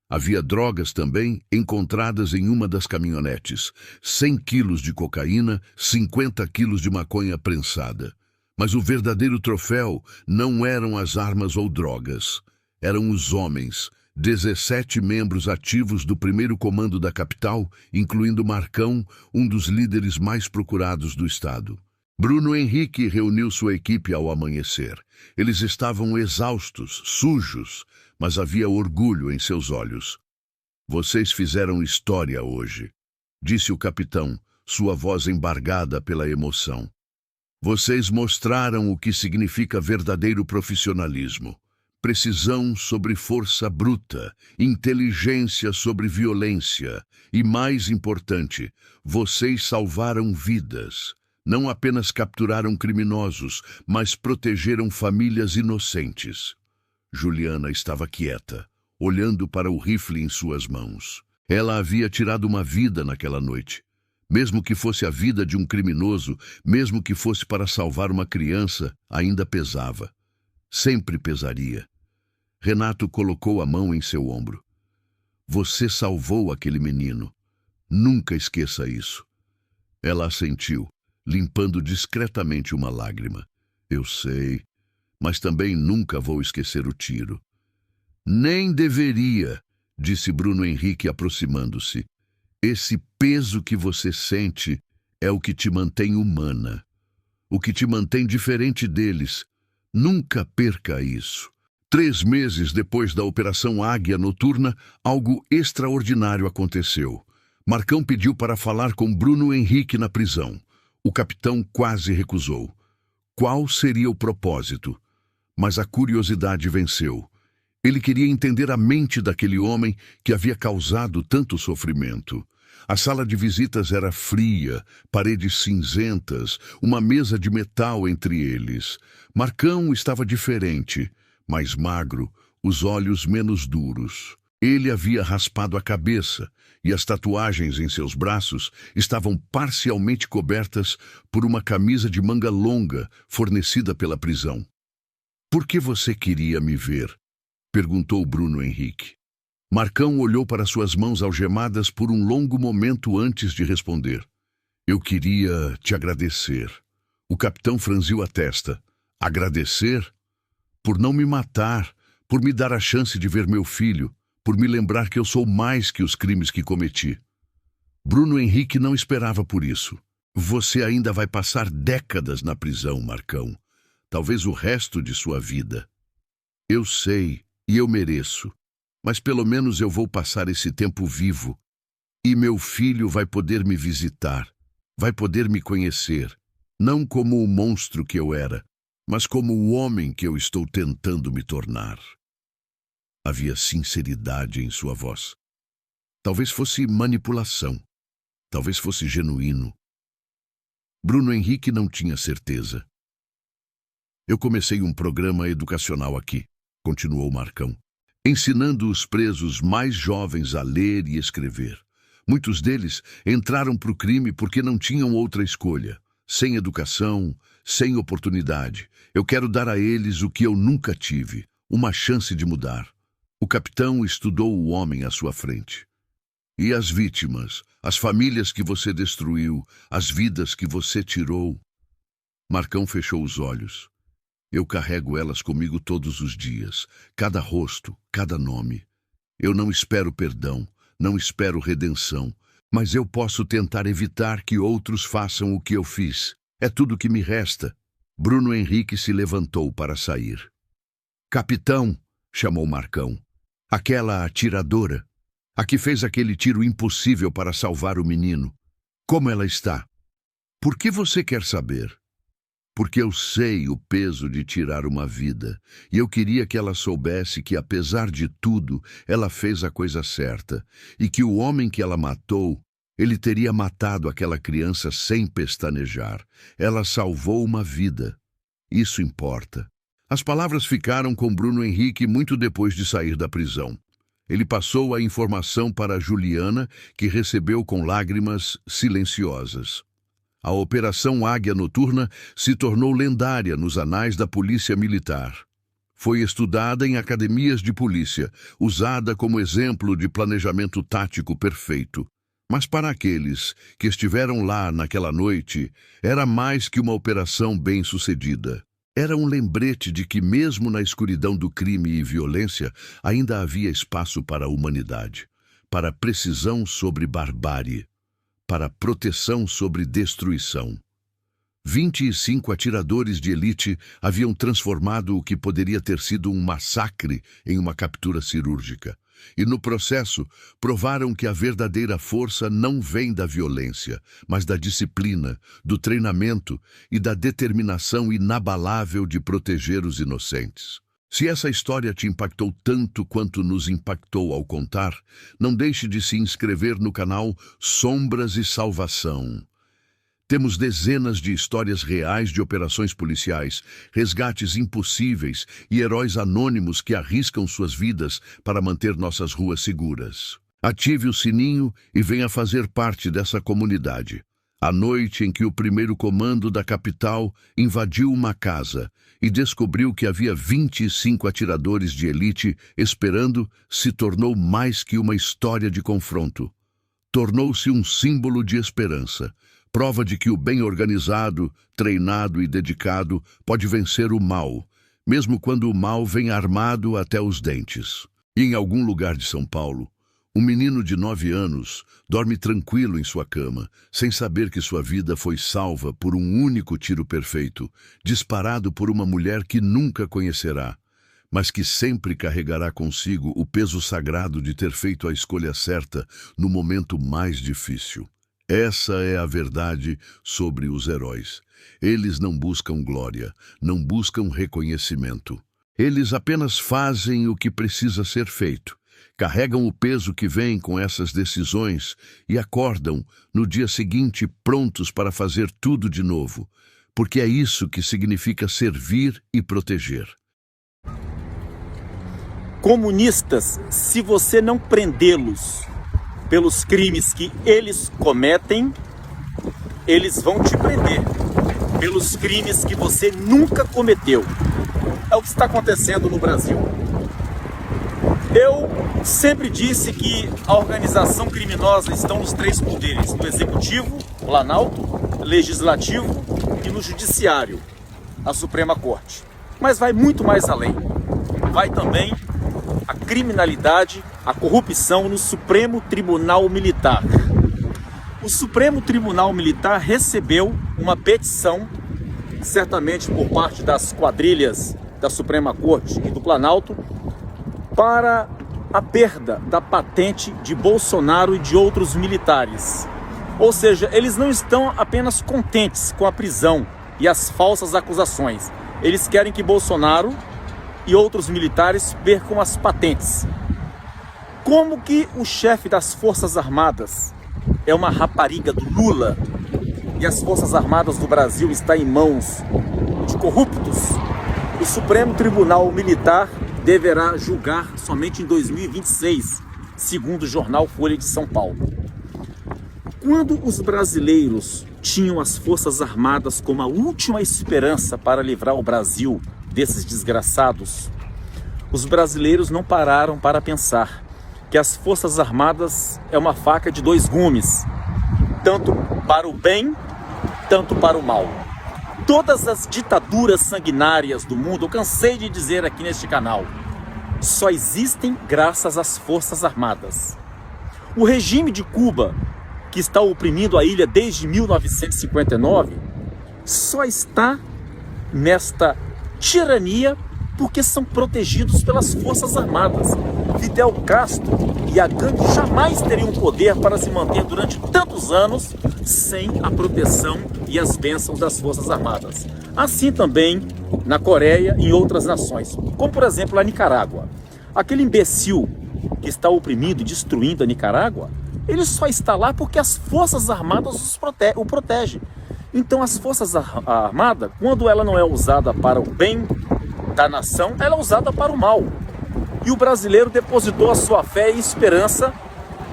Speaker 4: Havia drogas também encontradas em uma das caminhonetes, 100 quilos de cocaína, 50 quilos de maconha prensada. Mas o verdadeiro troféu não eram as armas ou drogas, eram os homens, 17 membros ativos do primeiro comando da capital, incluindo Marcão, um dos líderes mais procurados do estado. Bruno Henrique reuniu sua equipe ao amanhecer. Eles estavam exaustos, sujos, mas havia orgulho em seus olhos. "Vocês fizeram história hoje", disse o capitão, sua voz embargada pela emoção. "Vocês mostraram o que significa verdadeiro profissionalismo. Precisão sobre força bruta, inteligência sobre violência e, mais importante, vocês salvaram vidas. Não apenas capturaram criminosos, mas protegeram famílias inocentes." Juliana estava quieta, olhando para o rifle em suas mãos. Ela havia tirado uma vida naquela noite. Mesmo que fosse a vida de um criminoso, mesmo que fosse para salvar uma criança, ainda pesava. Sempre pesaria. Renato colocou a mão em seu ombro. "Você salvou aquele menino. Nunca esqueça isso." Ela assentiu, limpando discretamente uma lágrima. "Eu sei, mas também nunca vou esquecer o tiro." "Nem deveria", disse Bruno Henrique aproximando-se. "Esse peso que você sente é o que te mantém humana, o que te mantém diferente deles. Nunca perca isso." 3 meses depois da Operação Águia Noturna, algo extraordinário aconteceu. Marcão pediu para falar com Bruno Henrique na prisão. O capitão quase recusou. Qual seria o propósito? Mas a curiosidade venceu. Ele queria entender a mente daquele homem que havia causado tanto sofrimento. A sala de visitas era fria, paredes cinzentas, uma mesa de metal entre eles. Marcão estava diferente, mais magro, os olhos menos duros. Ele havia raspado a cabeça e as tatuagens em seus braços estavam parcialmente cobertas por uma camisa de manga longa fornecida pela prisão. "Por que você queria me ver?" perguntou Bruno Henrique. Marcão olhou para suas mãos algemadas por um longo momento antes de responder. "Eu queria te agradecer." O capitão franziu a testa. "Agradecer? Por não me matar, por me dar a chance de ver meu filho, por me lembrar que eu sou mais que os crimes que cometi." Bruno Henrique não esperava por isso. Você ainda vai passar décadas na prisão, Marcão. Talvez o resto de sua vida. Eu sei, e eu mereço. Mas pelo menos eu vou passar esse tempo vivo. E meu filho vai poder me visitar. Vai poder me conhecer. Não como o monstro que eu era, mas como o homem que eu estou tentando me tornar. Havia sinceridade em sua voz. Talvez fosse manipulação. Talvez fosse genuíno. Bruno Henrique não tinha certeza. Eu comecei um programa educacional aqui, continuou Marcão, ensinando os presos mais jovens a ler e escrever. Muitos deles entraram para o crime porque não tinham outra escolha. Sem educação, sem oportunidade. Eu quero dar a eles o que eu nunca tive, uma chance de mudar. O capitão estudou o homem à sua frente. E as vítimas, as famílias que você destruiu, as vidas que você tirou. Marcão fechou os olhos. Eu carrego elas comigo todos os dias, cada rosto, cada nome. Eu não espero perdão, não espero redenção, mas eu posso tentar evitar que outros façam o que eu fiz. É tudo que me resta. Bruno Henrique se levantou para sair. Capitão, chamou Marcão. Aquela atiradora. A que fez aquele tiro impossível para salvar o menino. Como ela está? Por que você quer saber? Porque eu sei o peso de tirar uma vida, e eu queria que ela soubesse que, apesar de tudo, ela fez a coisa certa, e que o homem que ela matou, ele teria matado aquela criança sem pestanejar. Ela salvou uma vida. Isso importa. As palavras ficaram com Bruno Henrique muito depois de sair da prisão. Ele passou a informação para Juliana, que recebeu com lágrimas silenciosas. A Operação Águia Noturna se tornou lendária nos anais da Polícia Militar. Foi estudada em academias de polícia, usada como exemplo de planejamento tático perfeito. Mas para aqueles que estiveram lá naquela noite, era mais que uma operação bem-sucedida. Era um lembrete de que, mesmo na escuridão do crime e violência, ainda havia espaço para a humanidade, para precisão sobre barbárie, para proteção sobre destruição. 25 atiradores de elite haviam transformado o que poderia ter sido um massacre em uma captura cirúrgica. E no processo, provaram que a verdadeira força não vem da violência, mas da disciplina, do treinamento e da determinação inabalável de proteger os inocentes. Se essa história te impactou tanto quanto nos impactou ao contar, não deixe de se inscrever no canal Sombras e Salvação. Temos dezenas de histórias reais de operações policiais, resgates impossíveis e heróis anônimos que arriscam suas vidas para manter nossas ruas seguras. Ative o sininho e venha fazer parte dessa comunidade. A noite em que o primeiro comando da capital invadiu uma casa e descobriu que havia 25 atiradores de elite esperando se tornou mais que uma história de confronto. Tornou-se um símbolo de esperança. Prova de que o bem organizado, treinado e dedicado pode vencer o mal, mesmo quando o mal vem armado até os dentes. E em algum lugar de São Paulo, um menino de 9 anos dorme tranquilo em sua cama, sem saber que sua vida foi salva por um único tiro perfeito, disparado por uma mulher que nunca conhecerá, mas que sempre carregará consigo o peso sagrado de ter feito a escolha certa no momento mais difícil. Essa é a verdade sobre os heróis. Eles não buscam glória, não buscam reconhecimento. Eles apenas fazem o que precisa ser feito, carregam o peso que vem com essas decisões e acordam no dia seguinte prontos para fazer tudo de novo, porque é isso que significa servir e proteger.
Speaker 5: Comunistas, se você não prendê-los pelos crimes que eles cometem, eles vão te prender pelos crimes que você nunca cometeu. É o que está acontecendo no Brasil. Eu sempre disse que a organização criminosa está nos 3 poderes: no Executivo, Planalto, Legislativo e no Judiciário, a Suprema Corte. Mas vai muito mais além. Vai também a criminalidade, a corrupção no Supremo Tribunal Militar. O Supremo Tribunal Militar recebeu uma petição, certamente por parte das quadrilhas da Suprema Corte e do Planalto, para a perda da patente de Bolsonaro e de outros militares. Ou seja, eles não estão apenas contentes com a prisão e as falsas acusações. Eles querem que Bolsonaro e outros militares percam as patentes. Como que o chefe das Forças Armadas é uma rapariga do Lula e as Forças Armadas do Brasil estão em mãos de corruptos, o Supremo Tribunal Militar deverá julgar somente em 2026, segundo o jornal Folha de São Paulo. Quando os brasileiros tinham as Forças Armadas como a última esperança para livrar o Brasil desses desgraçados, os brasileiros não pararam para pensar que as Forças Armadas é uma faca de dois gumes, tanto para o bem, tanto para o mal. Todas as ditaduras sanguinárias do mundo, eu cansei de dizer aqui neste canal, só existem graças às Forças Armadas. O regime de Cuba, que está oprimindo a ilha desde 1959, só está nesta tirania porque são protegidos pelas Forças Armadas. Fidel Castro e a gangue jamais teriam poder para se manter durante tantos anos sem a proteção e as bênçãos das Forças Armadas. Assim também na Coreia e em outras nações, como por exemplo a Nicarágua. Aquele imbecil que está oprimindo e destruindo a Nicarágua, ele só está lá porque as Forças Armadas o protegem. Então as Forças Armadas, quando ela não é usada para o bem da nação, ela é usada para o mal. E o brasileiro depositou a sua fé e esperança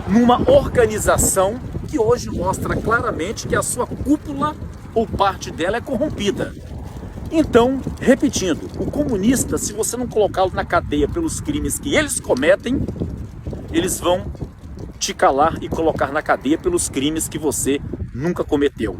Speaker 5: numa organização que hoje mostra claramente que a sua cúpula ou parte dela é corrompida. Então, repetindo, o comunista, se você não colocá-lo na cadeia pelos crimes que eles cometem, eles vão te calar e colocar na cadeia pelos crimes que você nunca cometeu.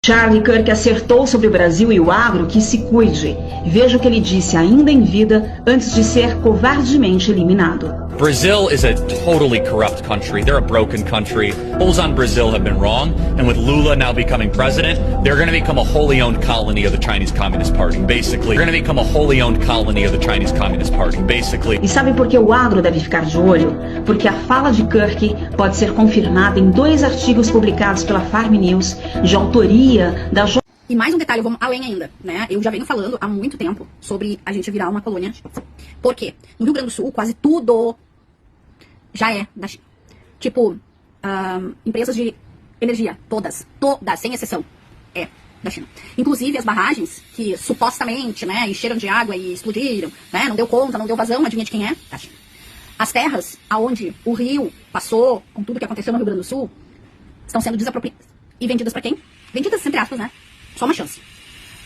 Speaker 6: Charlie Kirk acertou sobre o Brasil e o agro que se cuide. Veja o que ele disse ainda em vida antes de ser covardemente eliminado.
Speaker 7: Brazil is a totally corrupt country. They're a broken country. Polls on Brazil have been wrong. And with Lula now becoming president, they're going to become a wholly owned colony of the Chinese Communist Party. Basically, they're going to become a wholly owned colony of the Chinese Communist Party. Basically.
Speaker 6: E sabe por que o agro deve ficar de olho? Porque a fala de Kirk pode ser confirmada em 2 artigos publicados pela Farm News, de autoria da...
Speaker 8: E mais um detalhe, vamos além ainda, né? Eu já venho falando há muito tempo sobre a gente virar uma colônia. Por quê? No Rio Grande do Sul, quase tudo já é da China. Tipo, empresas de energia, todas, sem exceção, é da China. Inclusive as barragens que supostamente, né, encheram de água e explodiram, né, não deu conta, não deu vazão, adivinha de quem é? Da China. As terras aonde o rio passou, com tudo que aconteceu no Rio Grande do Sul, estão sendo desapropriadas e vendidas para quem? Vendidas, entre aspas, né? Só uma chance,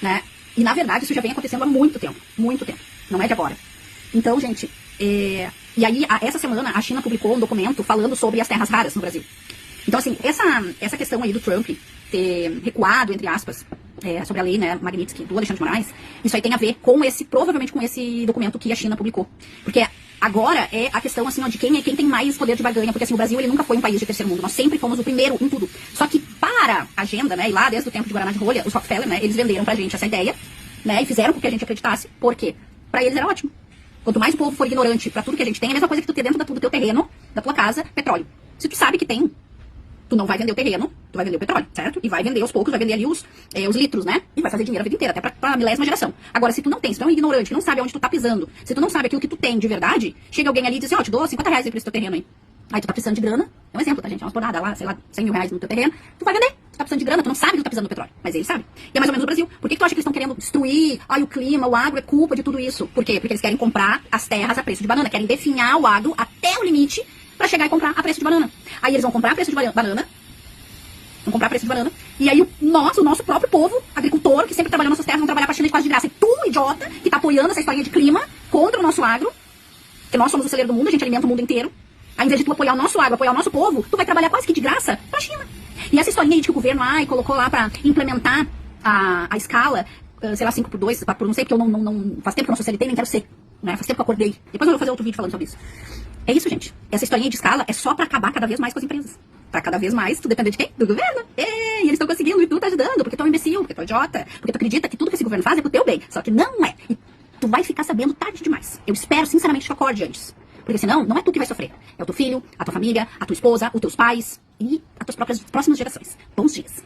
Speaker 8: né? E na verdade isso já vem acontecendo há muito tempo, não é de agora. Então, gente, e aí essa semana a China publicou um documento falando sobre as terras raras no Brasil. Então, assim, essa questão aí do Trump ter recuado, entre aspas, sobre a lei, né, Magnitsky, do Alexandre de Moraes, isso aí tem a ver com provavelmente com esse documento que a China publicou. Porque agora é a questão, assim, ó, de quem tem mais poder de barganha, porque assim, o Brasil ele nunca foi um país de terceiro mundo, nós sempre fomos o primeiro em tudo. Só que para a agenda, né, e lá desde o tempo de Guaraná de Rolha, os Rockefeller, né, eles venderam pra gente essa ideia, né, e fizeram com que a gente acreditasse, por quê? Pra eles era ótimo. Quanto mais o povo for ignorante pra tudo que a gente tem, é a mesma coisa que tu ter dentro do teu terreno, da tua casa, petróleo. Se tu sabe que tem, tu não vai vender o terreno, tu vai vender o petróleo, certo? E vai vender aos poucos, vai vender ali os litros, né? E vai fazer dinheiro a vida inteira, até pra milésima geração. Agora, se tu não tem, se tu é um ignorante, não sabe onde tu tá pisando, se tu não sabe aquilo que tu tem de verdade, chega alguém ali e diz assim, ó, te dou 50 reais aí por esse teu terreno aí. Aí tu tá precisando de grana, é um exemplo, tá, gente? É uma porrada lá, sei lá, 100 mil reais no teu terreno, tu vai vender. Tu tá precisando de grana, tu não sabe que tu tá precisando do petróleo, mas ele sabe. E é mais ou menos o Brasil. Por que tu acha que eles estão querendo destruir, o clima, o agro, é culpa de tudo isso? Por quê? Porque eles querem comprar as terras a preço de banana, querem definhar o agro até o limite pra chegar e comprar a preço de banana. Aí eles vão comprar a preço de banana, e aí o nosso próprio povo, agricultor, que sempre trabalhou nessas terras, vão trabalhar pra China de quase de graça. E tu, idiota, que tá apoiando essa historinha de clima contra o nosso agro, porque nós somos o celeiro do mundo, a gente alimenta o mundo inteiro. Ao invés de tu apoiar o nosso agro, apoiar o nosso povo, tu vai trabalhar quase que de graça pra China. E essa historinha aí de que o governo colocou lá pra implementar a escala, sei lá, 5x2, 4x1, não sei, porque eu não faz tempo que eu não sou CLT, nem quero ser, né? Faz tempo que eu acordei. Depois eu vou fazer outro vídeo falando sobre isso. É isso, gente. Essa historinha de escala é só pra acabar cada vez mais com as empresas. pra cada vez mais tu depender de quem? Do governo. E eles estão conseguindo, e tu tá ajudando, porque tu é um imbecil, porque tu é idiota, porque tu acredita que tudo que esse governo faz é pro teu bem. Só que não é. E tu vai ficar sabendo tarde demais. Eu espero, sinceramente, que tu acorde antes. Porque senão, não é tu que vai sofrer. É o teu filho, a tua família, a tua esposa, os teus pais e as tuas próximas gerações. Bons dias.